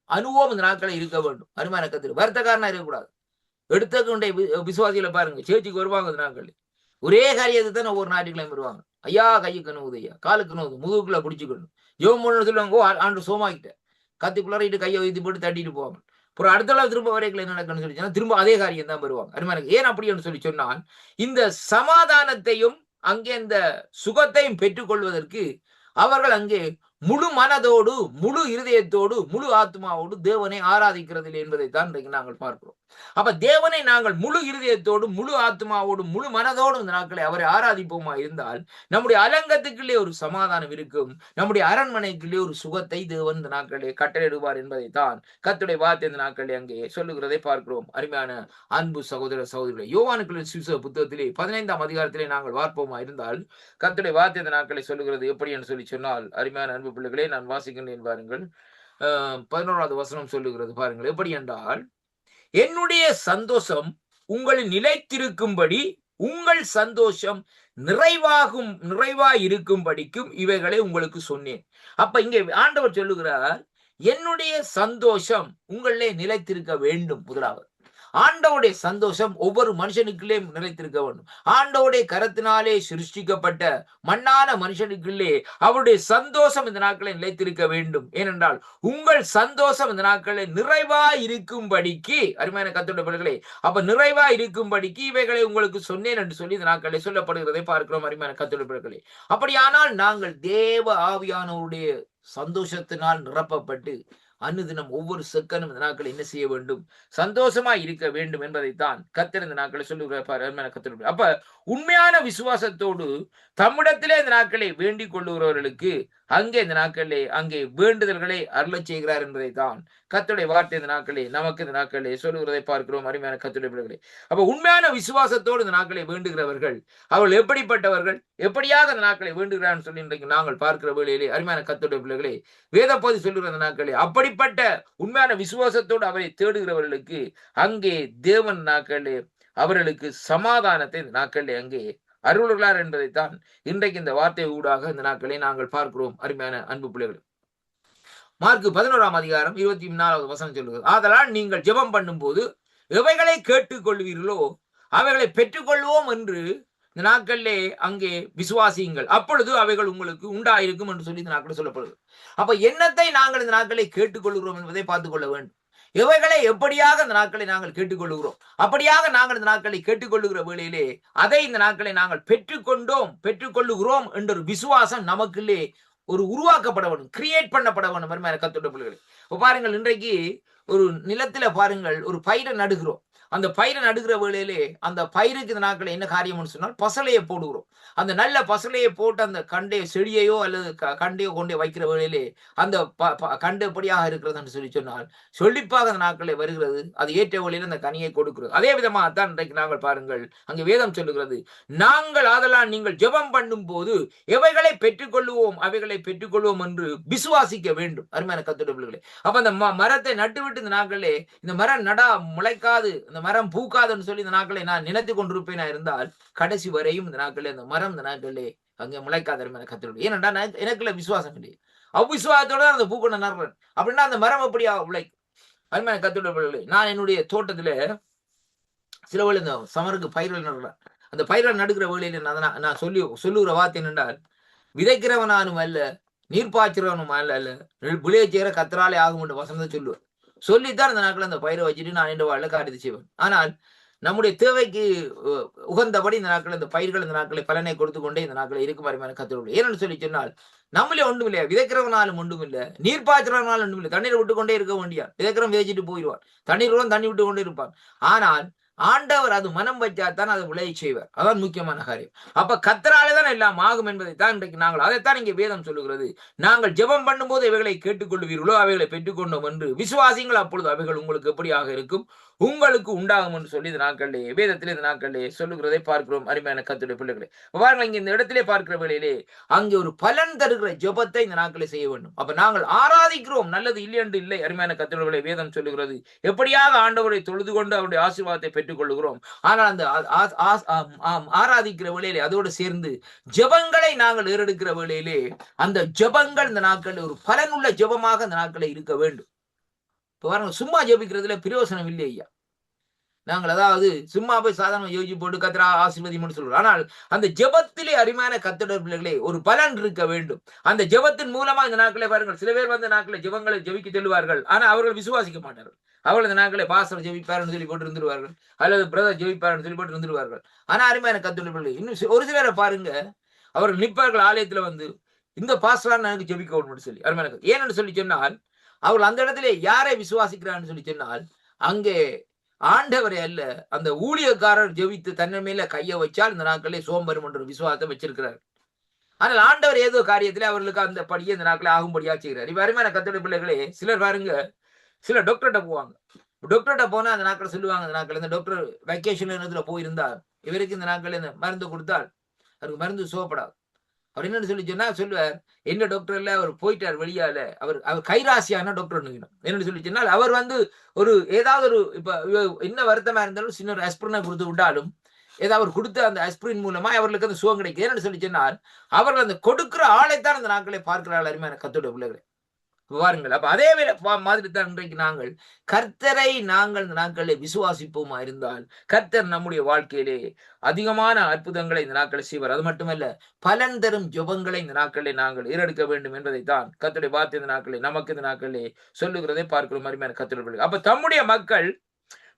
S1: அனுபவம் இந்த நாட்களை இருக்க வேண்டும். அருமையான கர்த்தர் வருத்தக்காரனா இருக்கக்கூடாது. எடுத்துக்கொண்டே விசுவாசிகளை பாருங்க, சேர்ச்சிக்கு வருவாங்க இந்த நாட்கள் ஒரே காரியத்தை தான் ஒவ்வொரு ஞாயிற்றுக்கிழமை வருவாங்க. ஐயா கையுக்கு நோவுது, ஐயா காலுக்கு நோவுது, முதுகுக்குள்ள பிடிச்சிக்கணும், ஜெபம் பண்ணு சொல்லுவாங்க. ஆண்டு சோமாக்கிட்ட கத்திக்குள்ளாரிட்டு கையை வைத்து போட்டு தட்டிட்டு போவாங்க. அப்புறம் அடுத்த திரும்ப வரைக்கும் என்ன நடக்குன்னு சொல்லி திரும்ப அதே காரியம் தான் வருவாங்க. அருமையான ஏன் அப்படின்னு சொல்லி சொன்னால், இந்த சமாதானத்தையும் அங்கே இந்த சுகத்தையும் பெற்றுக்கொள்வதற்கு அவர்கள் அங்கே முழு மனதோடு, முழு இருதயத்தோடு, முழு ஆத்மாவோடு தேவனை ஆராதிக்கிறது என்பதைத்தான் இன்றைக்கு நாங்கள் பார்க்கிறோம். அப்ப தேவனை நாங்கள் முழு இருதயத்தோடு, முழு ஆத்மாவோடு, முழு மனதோடு இந்த நாட்களை அவரை ஆராதிப்போமா இருந்தால் நம்முடைய அலங்கத்துக்குள்ளே ஒரு சமாதானம் இருக்கும், நம்முடைய அரண்மனைக்குள்ளே ஒரு சுகத்தை தேவன் இந்த நாட்களே கட்டளையிடுவார் என்பதைத்தான் கர்த்தருடைய வார்த்தை இந்த நாட்களே அங்கே சொல்லுகிறதை பார்க்கிறோம். அருமையான அன்பு சகோதர சகோதரிகளே, யோவானுக்குள்ள சுவிசேஷ புத்தகத்திலே 15ஆம் அதிகாரத்திலே நாங்கள் பார்ப்போமா இருந்தால் கர்த்தருடைய வார்த்தை இந்த நாட்களை சொல்லுகிறது எப்படி என்று சொல்லி சொன்னால், அருமையான அன்பு பிள்ளைகளே நான் வாசிக்கின்றேன் பாருங்கள். 11வது வசனம் சொல்லுகிறது பாருங்கள், எப்படி என்றால், என்னுடைய சந்தோஷம் உங்களில் நிலைத்திருக்கும்படி உங்கள் சந்தோஷம் நிறைவாய் இருக்கும்படிக்கும் இவைகளை உங்களுக்கு சொன்னேன். அப்ப இங்கே ஆண்டவர் சொல்லுகிறார், என்னுடைய சந்தோஷம் உங்களிலே நிலைத்திருக்க வேண்டும். முதலாவது ஆண்டவருடைய சந்தோஷம் ஒவ்வொரு மனுஷனுக்குள்ளே நிலைத்திருக்க வேண்டும். ஆண்டவருடைய கரத்தினாலே சிருஷ்டிக்கப்பட்ட மண்ணான மனுஷனுக்குள்ளே அவருடைய சந்தோஷம் இந்த நாட்களை நிலைத்திருக்க வேண்டும். ஏனென்றால் உங்கள் சந்தோஷம் இந்த நாட்களை நிறைவாய் இருக்கும்படிக்கு, அருமையான கர்த்தருடைய பிள்ளைகளே, அப்ப நிறைவாய் இருக்கும்படிக்கு இவைகளை உங்களுக்கு சொன்னேன் என்று சொல்லி இந்த நாட்களை சொல்லப்படுகிறதை பார்க்கிறோம். அருமையான கர்த்தருடைய பிள்ளைகளே, அப்படியானால் நாங்கள் தேவ ஆவியானவருடைய சந்தோஷத்தினால் நிரப்பப்பட்டு அனுதினம் ஒவ்வொரு செகண்டும் இந்த நாட்களை என்ன செய்ய வேண்டும், சந்தோஷமா இருக்க வேண்டும் என்பதைத்தான் கர்த்தர் இந்த நாட்களை சொல்லுகிறார். அப்ப உண்மையான விசுவாசத்தோடு தம்மிடத்திலே இந்த நாட்களை வேண்டிக் கொள்ளுகிறவர்களுக்கு அங்கே இந்த நாட்களிலே அங்கே வேண்டுதல்களை அருளச் செய்கிறார் என்பதைத்தான் கர்த்தருடைய வார்த்தை இந்த நாட்களே நமக்கு இந்த நாட்களிலே சொல்லுகிறதை பார்க்கிறோம். அருமையான கர்த்தருடைய பிள்ளைகளே, அப்ப உண்மையான விசுவாசத்தோடு இந்த நாட்களை வேண்டுகிறவர்கள் அவர்கள் எப்படிப்பட்டவர்கள், எப்படியாக இந்த நாட்களை வேண்டுகிறான்னு சொல்லி இன்றைக்கு நாங்கள் பார்க்கிற வேளையிலே அருமையான கர்த்தருடைய பிள்ளைகளே, வேதப்போது சொல்லுகிற இந்த நாட்களே அப்படிப்பட்ட உண்மையான விசுவாசத்தோடு அவரை தேடுகிறவர்களுக்கு அங்கே தேவன் நாட்களே அவர்களுக்கு சமாதானத்தை இந்த நாட்களிலே அங்கே அருள்கிறார் என்பதைத்தான் இன்றைக்கு இந்த வார்த்தை ஊடாக இந்த நாட்களை நாங்கள் பார்க்கிறோம். அருமையான அன்பு பிள்ளைகள், மார்க் 11ஆம் அதிகாரம் 24வது வசனம் சொல்லுகிறது, ஆதலால் நீங்கள் ஜெபம் பண்ணும் போது எவைகளை கேட்டுக் கொள்வீர்களோ அவைகளை பெற்றுக்கொள்வோம் என்று இந்த நாட்களிலே அங்கே விசுவாசியுங்கள், அப்பொழுது அவைகள் உங்களுக்கு உண்டாயிருக்கும் என்று சொல்லி இந்த நாட்களில் சொல்லப்படுது. அப்ப என்னத்தை நாங்கள் இந்த நாட்களை கேட்டுக்கொள்கிறோம் என்பதை பார்த்துக் கொள்ள வேண்டும். எவைகளை எப்படியாக இந்த நாட்களை நாங்கள் கேட்டுக்கொள்ளுகிறோம், அப்படியாக நாங்கள் இந்த நாட்களை கேட்டுக்கொள்ளுகிற வேளையிலே அதை இந்த நாட்களை நாங்கள் பெற்றுக்கொள்ளுகிறோம் என்ற ஒரு விசுவாசம் நமக்குள்ளே ஒரு உருவாக்கப்பட வேண்டும், கிரியேட் பண்ணப்பட வேண்டும். கர்த்தருடைய பிள்ளைகளே, பாருங்கள், இன்றைக்கு ஒரு நிலத்துல பாருங்கள் ஒரு பயிரை நடுகிறோம். அந்த பயிரை நடுகிற வேளையிலே அந்த பயிருக்கு இந்த நாட்கள் என்ன காரியம்னு சொன்னால் பசலையை போடுகிறோம். அந்த நல்ல பசலையை போட்டு அந்த செடியையோ அல்லது கண்டையோ கொண்டே வைக்கிற வேளையிலே அந்த கண்டு எப்படியாக இருக்கிறது என்று சொல்லி சொன்னால் சொல்லிப்பாக அந்த நாட்களே வருகிறது. அது ஏற்ற வழியில் அந்த கனியை கொடுக்கிறது. அதே விதமாகத்தான் இன்றைக்கு நாங்கள் பாருங்கள், அங்கே வேதம் சொல்லுகிறது, நாங்கள் ஆதலால் நீங்கள் ஜெபம் பண்ணும் போது எவைகளை பெற்றுக்கொள்வோம் அவைகளை பெற்றுக்கொள்வோம் என்று விசுவாசிக்க வேண்டும். அருமையான கர்த்தருடைய பிள்ளைகளே, அப்ப அந்த மரத்தை நட்டுவிட்டு இந்த நாட்களே இந்த மரம் முளைக்காது, இந்த மரம் பூக்காதுன்னு சொல்லி இந்த நாட்களை நான் நினைத்து கொண்டிருப்பேனா இருந்தால் கடைசி வரையும் இந்த நாட்களே அந்த மரம் இந்த நாட்களே அங்கே முளைக்காத அருமையான கர்த்தருடைய. ஏனென்றா எனக்குள்ள விசுவாசம் இல்லை. அவ்விசுவாசத்தோட அந்த பூக்கொண்ட நடுறேன் அப்படின்னா அந்த மரம் அப்படியா உழைக்கும். அருமையான கர்த்தருடைய பிள்ளைகளே, நான் என்னுடைய தோட்டத்துல சில வேளை இந்த சமருக்கு பயிர்கள் நடுறேன். அந்த பயிர்கள் நடுக்கிற வேளையில நான் சொல்லுகிற வார்த்தை என்னென்றால், விதைக்கிறவனானும் அல்ல, நீர்ப்பாய்ச்சிறவனும் அல்ல, விளையச்சேர கத்தராலே ஆகும் என்று வசனத்தை சொல்லுவேன். சொல்லித்தான் இந்த நாட்கள் அந்த பயிரை வச்சுட்டு நான் என்ற வாழ்க்கை காரியத்தை செய்வேன். ஆனால் நம்முடைய தேவைக்கு உகந்தபடி இந்த நாட்கள் இந்த பயிர்கள் இந்த நாட்களை பலனை கொடுத்து கொண்டே இந்த நாட்களை இருக்கும் அருமையான கர்த்தருடைய. ஏன்னு சொல்லி சொன்னால் நம்மளே ஒன்றும் இல்லையா, விதைக்கிறவனாலும் ஒன்றும் இல்லை, நீர் பாய்ச்சறவனாலும் ஒன்றும் இல்லை. தண்ணீரை விட்டு கொண்டே இருக்க வேண்டியா, விதைக்கிறவன் விதைச்சிட்டு போயிடுவான், தண்ணீர் தண்ணி விட்டு கொண்டே இருப்பான். ஆனால் ஆண்டவர் அது மனம் வச்சாத்தான் அதை விளைய செய்வார். அதான் முக்கியமான காரியம். அப்ப கர்த்தராலே தான் எல்லாம் ஆகும் என்பதை தான் இன்றைக்கு நாங்கள் அதைத்தான் இங்கே வேதம் சொல்லுகிறது. நாங்கள் ஜெபம் பண்ணும்போது இவைகளை கேட்டுக்கொள்வீர்களோ அவைகளை பெற்றுக்கொண்டோம் என்று விசுவாசிங்கள், அப்பொழுது அவைகள் உங்களுக்கு எப்படியாக இருக்கும், உங்களுக்கு உண்டாகும் என்று சொல்லி இந்த நாட்களிலே வேதத்திலே இந்த நாட்களிலே சொல்லுகிறதை பார்க்கிறோம். அருமையான கர்த்தருடைய பிள்ளைகளே, பாருங்கள், இங்க இந்த இடத்திலே பார்க்கிற வேளையிலே அங்கே ஒரு பலன் தருகிற ஜெபத்தை இந்த நாட்களை செய்ய வேண்டும். அப்ப நாங்கள் ஆராதிக்கிறோம், நல்லது இல்லை என்று இல்லை. அருமையான கர்த்தருடைய வேதம் சொல்லுகிறது, எப்படியாக ஆண்டவரை தொழுது கொண்டு அவருடைய ஆசீர்வாதத்தை பெற்றுக் கொள்ளுகிறோம். ஆனால் அந்த ஆராதிக்கிற வேளையிலே அதோடு சேர்ந்து ஜெபங்களை நாங்கள் ஏறெடுக்கிற வேளையிலே அந்த ஜெபங்கள் இந்த நாட்களில் ஒரு பலனுள்ள ஜெபமாக இந்த நாட்களில் இருக்க வேண்டும். பாருங்க, சும்மா ஜெபிக்கிறதுல பிரயோசனம் இல்லை ஐயா. நாங்கள் அதாவது சும்மா போய் சாதாரண யோசிச்சு போட்டு கர்த்தரா ஆசீர்வதின்னு சொல்றோம். ஆனால் அந்த ஜெபத்திலே அருமையான கர்த்தருடைய பிள்ளைகளே ஒரு பலன் இருக்க வேண்டும். அந்த ஜெபத்தின் மூலமா இந்த நாட்களே பாருங்கள், சில பேர் வந்து நாட்களை ஜெபங்களை ஜெபிக்க சொல்லுவார்கள், ஆனா அவர்கள் விசுவாசிக்க மாட்டார்கள். அவர்கள் இந்த நாட்களை பாஸ்டர் ஜெபிப்பாருன்னு சொல்லி போட்டு இருந்துருவார்கள், அல்லது பிரதர் ஜெபிப்பாருன்னு சொல்லி போட்டு இருந்துருவார்கள். ஆனா அருமையான கர்த்தருடைய பிள்ளைகளே, இன்னும் ஒரு சிலரை பாருங்க, அவர்கள் நிற்பார்கள் ஆலயத்துல வந்து, இந்த பாஸ்டரான எனக்கு ஜெபிக்க வேணும்னு சொல்லி. அருமையான ஏன்னு சொல்லி சொன்னால் அவர்கள் அந்த இடத்துல யாரை விசுவாசிக்கிறான்னு சொல்லி சொன்னால் அங்கே ஆண்டவரை அல்ல, அந்த ஊழியக்காரர் ஜெபித்து தன்னை மேல கையை வச்சால் இந்த நாட்களே சோம்பரும் என்ற விசுவாசத்தை வச்சிருக்கிறார். ஆனால் ஆண்டவர் ஏதோ காரியத்திலே அவர்களுக்கு அந்த படியே இந்த நாட்களே ஆகும்படியா செய்கிறார். இப்ப அருமையான கர்த்தருடைய பிள்ளைகளே, சிலர் பாருங்க, சில டாக்டர்கிட்ட போவாங்க. டாக்டர்கிட்ட போனா அந்த நாட்கள் சொல்லுவாங்க, இந்த நாட்கள் இந்த டாக்டர் வெக்கேஷன் நேரத்துல போயிருந்தார், இவருக்கு இந்த நாட்கள் இந்த மருந்து கொடுத்தால் அவருக்கு மருந்து சோப்படாது. அவர் என்னன்னு சொல்லி சொன்னா சொல்லுவார், என்ன டாக்டர் இல்ல, அவர் போயிட்டார் வெளியால, அவர் கைராசியான டாக்டர் என்னன்னு சொல்லி சொன்னால் அவர் வந்து ஒரு ஏதாவது ஒரு இப்ப என்ன வருத்தமா இருந்தாலும் சின்ன ஒரு ஆஸ்பிரினை கொடுத்து விட்டாலும் ஏதாவது அவர் கொடுத்த அந்த ஆஸ்பிரின் மூலமா அவர்களுக்கு அந்த சுகம் கிடைக்கும். என்னன்னு சொல்லி சொன்னால் அவர்கள் அந்த கொடுக்கிற ஆளைத்தான் அந்த நாட்களை பார்க்கிறாள். அருமையான கர்த்தருடைய பிள்ளைகளை பாருங்கள். அப்ப அதே மாதிரி தான் இன்றைக்கு நாங்கள் கர்த்தரை நாங்கள் இந்த நாட்களை விசுவாசிப்போமா இருந்தால் கர்த்தர் நம்முடைய வாழ்க்கையிலே அதிகமான அற்புதங்களை இந்த நாட்களை செய்வார். அது மட்டுமல்ல, பலன் தரும் ஜெபங்களை இந்த நாட்களை நாங்கள் ஏறெடுக்க வேண்டும் என்பதைத்தான் கர்த்தருடைய வார்த்தை இந்த நாட்களை நமக்கு இந்த நாட்களே சொல்லுகிறதை பார்க்கிறோம். அருமையான கர்த்தருடைய அப்ப தம்முடைய மக்கள்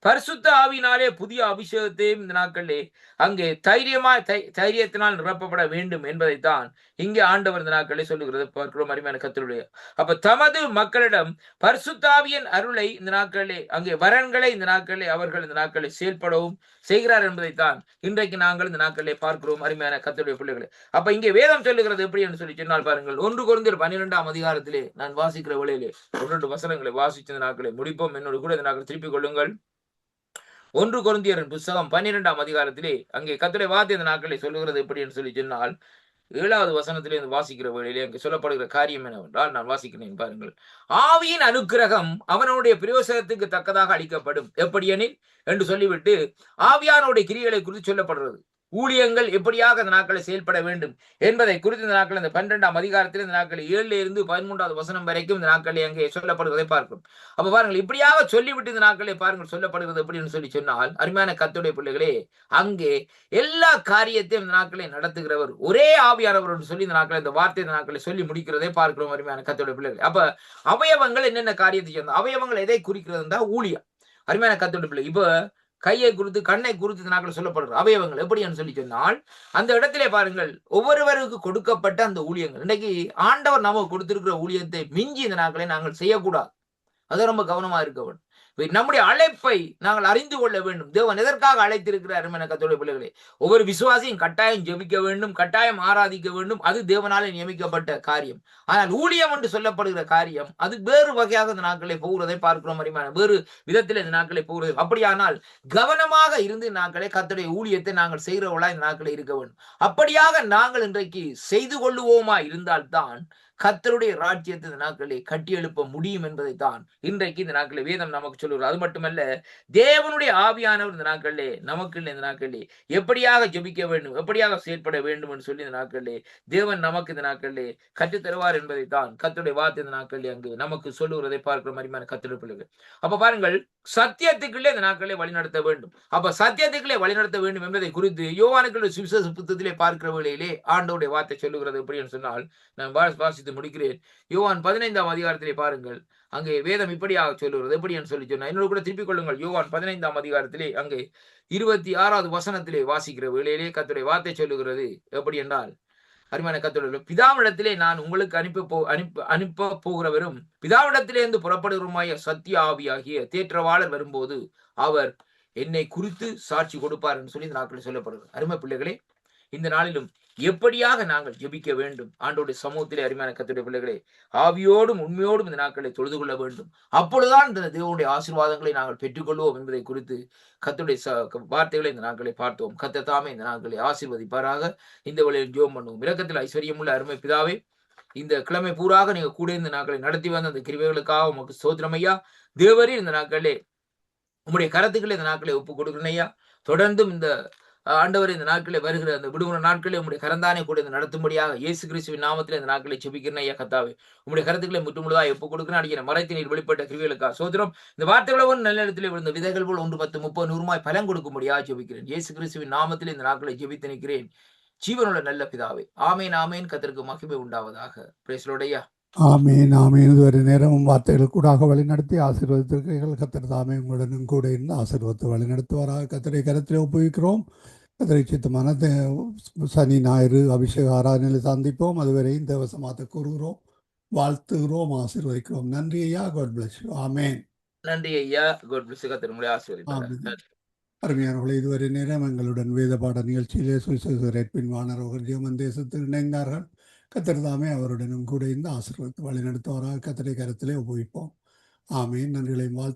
S1: பரிசுத்த ஆவியினாலே புதிய அபிஷேகத்தையும் இந்த நாட்களிலே அங்கே தைரியத்தினால் நிரப்பப்பட வேண்டும் என்பதைத்தான் இங்கே ஆண்டவர் இந்த நாட்களை சொல்லுகிறது பார்க்கிறோம். அருமையான கர்த்தருடைய அப்ப தமது மக்களிடம் பரிசுத்த ஆவியின் அருளை இந்த நாட்களிலே அங்கே வரன்களை இந்த நாட்களிலே அவர்கள் இந்த நாட்களை செயல்படவும் செய்கிறார் என்பதைத்தான் இன்றைக்கு நாங்கள் இந்த நாட்களிலே பார்க்கிறோம். அருமையான கர்த்தருடைய பிள்ளைகளை அப்ப இங்கே வேதம் சொல்லுகிறது எப்படி என்று சொல்லி சொன்னால் பாருங்கள், 1 கொரிந்தியர் 12ஆம் அதிகாரத்திலே நான் வாசிக்கிற வேளையிலே 1 வசனங்களை வாசித்த நாட்களை முடிப்போம். என்னோடு கூட இந்த நாட்கள் திருப்பிக் கொள்ளுங்கள். 1 கொரிந்தியரின் புத்தகம் 12ஆம் அதிகாரத்திலே அங்கே கர்த்தருடைய வார்த்தை இந்த நாட்களை சொல்லுகிறது எப்படி என்று சொல்லி சொன்னால் 7வது வசனத்திலே வாசிக்கிற வேளையிலே அங்கே சொல்லப்படுகிற காரியம் என்னவென்றால், நான் வாசிக்கிறேன் பாருங்கள், ஆவியின் அனுக்கிரகம் அவனுடைய பிரயோசனத்துக்கு தக்கதாக அளிக்கப்படும் எப்படியெனில் என்று சொல்லிவிட்டு ஆவியானுடைய கிரியைகளை குறித்து சொல்லப்படுகிறது. ஊழியங்கள் எப்படியாக இந்த நாட்களை செயல்பட வேண்டும் என்பதை குறித்து இந்த நாட்கள் இந்த 12ஆம் அதிகாரத்தில் இந்த நாட்கள் 7 இருந்து 13வது வசனம் வரைக்கும் இந்த நாட்களை அங்கே சொல்லப்படுவதை பார்க்கும். அப்ப பாருங்கள், இப்படியாக சொல்லிவிட்டு இந்த நாட்களை பாருங்கள் சொல்லப்படுகிறது எப்படின்னு சொல்லி சொன்னால், அருமையான கர்த்தருடைய பிள்ளைகளே, அங்கே எல்லா காரியத்தையும் இந்த நாட்களை நடத்துகிறவர் ஒரே ஆவியானவர் என்று சொல்லி இந்த நாட்களை இந்த வார்த்தை இந்த நாட்களை சொல்லி முடிக்கிறதை பார்க்கிறோம். அருமையான கர்த்தருடைய பிள்ளைகளே, அப்ப அவயவங்கள் என்னென்ன காரியத்தை சேர்ந்த அவயவங்கள் எதை குறிக்கிறது தான் ஊழியம். அருமையான கர்த்தருடைய பிள்ளை, இப்ப கையை குறித்து கண்ணை குறித்து நாட்கள் சொல்லப்படுற அவயவங்கள் எப்படின்னு சொல்லி சொன்னால் அந்த இடத்திலே பாருங்கள், ஒவ்வொருவருக்கு கொடுக்கப்பட்ட அந்த ஊழியங்கள் இன்னைக்கு ஆண்டவர் நமக்கு கொடுத்திருக்கிற ஊழியத்தை மிஞ்சி இந்த நாட்களை நாங்கள் செய்யக்கூடாது. அது ரொம்ப கவனமா இருக்க வேண்டும். நம்முடைய அழைப்பை நாங்கள் அறிந்து கொள்ள வேண்டும். தேவன் எதற்காக அழைத்திருக்கிறார் என கர்த்தருடைய பிள்ளைகளே, ஒவ்வொரு விசுவாசியும் கட்டாயம் ஜெபிக்க வேண்டும், கட்டாயம் ஆராதிக்க வேண்டும். அது தேவனாலே நியமிக்கப்பட்ட காரியம். ஆனால் ஊழியம் என்று சொல்லப்படுகிற காரியம் அது வேறு வகையாக இந்த நாட்களை போகிறதை பார்க்கிறோம். வேறு விதத்தில் இந்த நாட்களை போகிறது. அப்படியானால் கவனமாக இருந்து நாட்களை கர்த்தருடைய ஊழியத்தை நாங்கள் செய்கிறவர்களா இந்த நாட்களை இருக்க வேண்டும். அப்படியாக நாங்கள் இன்றைக்கு செய்து கொள்ளுவோமா இருந்தால்தான் கர்த்தருடைய ராஜ்யத்தை இந்த நாட்களை கட்டி எழுப்ப முடியும் என்பதைத்தான் இன்றைக்கு இந்த நாட்களில் வேதம் நமக்கு சொல்லுகிறது. அது மட்டுமல்ல, தேவனுடைய ஆவியானவர் இந்த நாட்களிலே நமக்கு இந்த நாட்களிலே எப்படியாக ஜெபிக்க வேண்டும், எப்படியாக செயல்பட வேண்டும் என்று சொல்லி இந்த நாட்களிலே தேவன் நமக்கு இந்த நாட்களிலே கற்றுத் தருவார் என்பதைத்தான் கர்த்தருடைய வார்த்தை இந்த நாட்களிலே அங்கு நமக்கு சொல்லுகிறதை பார்க்கிற மாதிரியான கர்த்தருடைய பிள்ளைகள். அப்ப பாருங்கள், சத்தியத்துக்குள்ளே இந்த நாட்களை வழிநடத்த வேண்டும். அப்ப சத்தியத்துக்குள்ளே வழிநடத்த வேண்டும் என்பதை குறித்து யோவானுக்கு சுவிசேஷ புத்தகத்திலே பார்க்கிற வேளையிலே ஆண்டவருடைய வார்த்தை சொல்லுகிறது எப்படி என்று சொன்னால், நான் வாசித்து முடிக்கிறேன். யோவான் 15ஆம் அதிகாரத்திலே பாருங்கள், அங்கே வேதம் இப்படியாக சொல்லுகிறது. எப்படி என்று சொல்லி சொன்னா, என்னோட கூட திருப்பிக் கொள்ளுங்கள். யோவான் 15ஆம் அதிகாரத்திலே அங்கே 26வது வசனத்திலே வாசிக்கிற வேளையிலே கர்த்தருடைய வார்த்தை சொல்லுகிறது எப்படி என்றால், அருமையான கர்த்தருடைய பிதாவிடத்திலே நான் உங்களுக்கு அனுப்ப போகிறவரும் பிதாவிடத்திலே இருந்து புறப்படுகிறவருமாய சத்திய ஆவியாகிய தேற்றவாளர் வரும்போது அவர் என்னை குறித்து சாட்சி கொடுப்பார் என்று சொல்லி இந்த நாட்களில் சொல்லப்படுகிறது. அருமை பிள்ளைகளே, இந்த நாளிலும் எப்படியாக நாங்கள் ஜெபிக்க வேண்டும் ஆண்டோடைய சமூகத்திலே அருமையான கர்த்தருடைய பிள்ளைகளே, ஆவியோடும் உண்மையோடும் இந்த நாட்களை தொழுது கொள்ள வேண்டும். அப்பொழுதுதான் இந்த தேவனுடைய ஆசீர்வாதங்களை நாங்கள் பெற்றுக்கொள்வோம் என்பதை குறித்து கர்த்தருடைய வார்த்தைகளை இந்த நாட்களை பார்த்தோம். கர்த்தர் தாமே இந்த நாட்களை ஆசீர்வதிப்பாராக. இந்த வழியில் ஜெபம் பண்ணுவோம். இரக்கத்தில் ஐஸ்வர்யமுள்ள அருமை பிதாவே, இந்த கிழமை பூராக நீங்க கூட இந்த நாட்களை நடத்தி வந்த அந்த கிருபைகளுக்காக உமக்கு ஸ்தோத்திரம் ஐயா. தேவரீர் இந்த நாட்களே உம்முடைய கரத்துக்களை இந்த நாட்களை ஒப்புக் கொடுக்கிறேன் ஐயா. தொடர்ந்தும் இந்த ஆண்டவர் இந்த நாட்களே வருகிற அந்த விடுமுறை நாட்களே உங்களுடைய கரந்தானே கூட இந்த நடத்தும்படியாக இயேசு கிறிஸ்துவின் நாமத்தில் இந்த நாட்களை செபிக்கிறேன் ஐயா. கர்த்தாவே, உங்களுடைய கருத்துக்களை முற்றுமுழுதாக ஒப்புக் கொடுக்கிறேன். அடிக்கிற மறைத்து நீர் வெளிப்பட்ட கிருபைகளுக்காக சோதரம். இந்த வார்த்தைகளோடு நல்ல இடத்திலே விழுந்த விதைகள் போல் 1, 10, 30, 100 பலன் கொடுக்கும்படியாக ஜெபிக்கிறேன். இயேசு கிறிஸ்துவின் நாமத்தில் இந்த நாட்களை ஜெபித்து நிற்கிறேன். ஜீவனுள்ள நல்ல பிதாவே, ஆமேன் ஆமேன். கர்த்தருக்கு மகிமை உண்டாவதாக. பிரைஸ் லார்ட் ஐயா.
S2: ஆமீன் ஆமீன். இதுவரை நேரமும் வார்த்தைகள் கூடாக வழிநடத்தி ஆசீர்வதித்திருக்கிறீர்கள். கர்த்தர் தாமே உங்களுடனும் கூட இருந்து ஆசீர்வதித்து வழிநடத்துவாராக. கர்த்தரை கரத்திலே ஒப்புவிக்கிறோம். கர்த்தரை சித்தமான சனி ஞாயிறு அபிஷேக ஆராதனையில் சந்திப்போம். அதுவரை இந்த வசமாத்த கூறுகிறோம், வாழ்த்துகிறோம், ஆசீர்வதிக்கிறோம். நன்றி ஐயா. God bless you. ஆமேன்.
S1: நன்றி ஐயா. God bless you. கர்த்தர் உங்களை ஆசீர்வதிப்பாராக.
S2: அருமையானவர்களே, இதுவரை நேரம் எங்களுடன் வேத பாட நிகழ்ச்சியிலே சுவிசேஷ வானரோகர் ஜெர்மன் தேசத்தில் இணைந்தார்கள். கர்த்தர் தாமே அவருடனும் கூட இந்த ஆசீர்வாதத்தை வழிநடத்துவாராக. கர்த்தரை கரத்திலே ஒப்புவிப்போம். ஆமேன். நன்றிகளையும் வாழ்த்து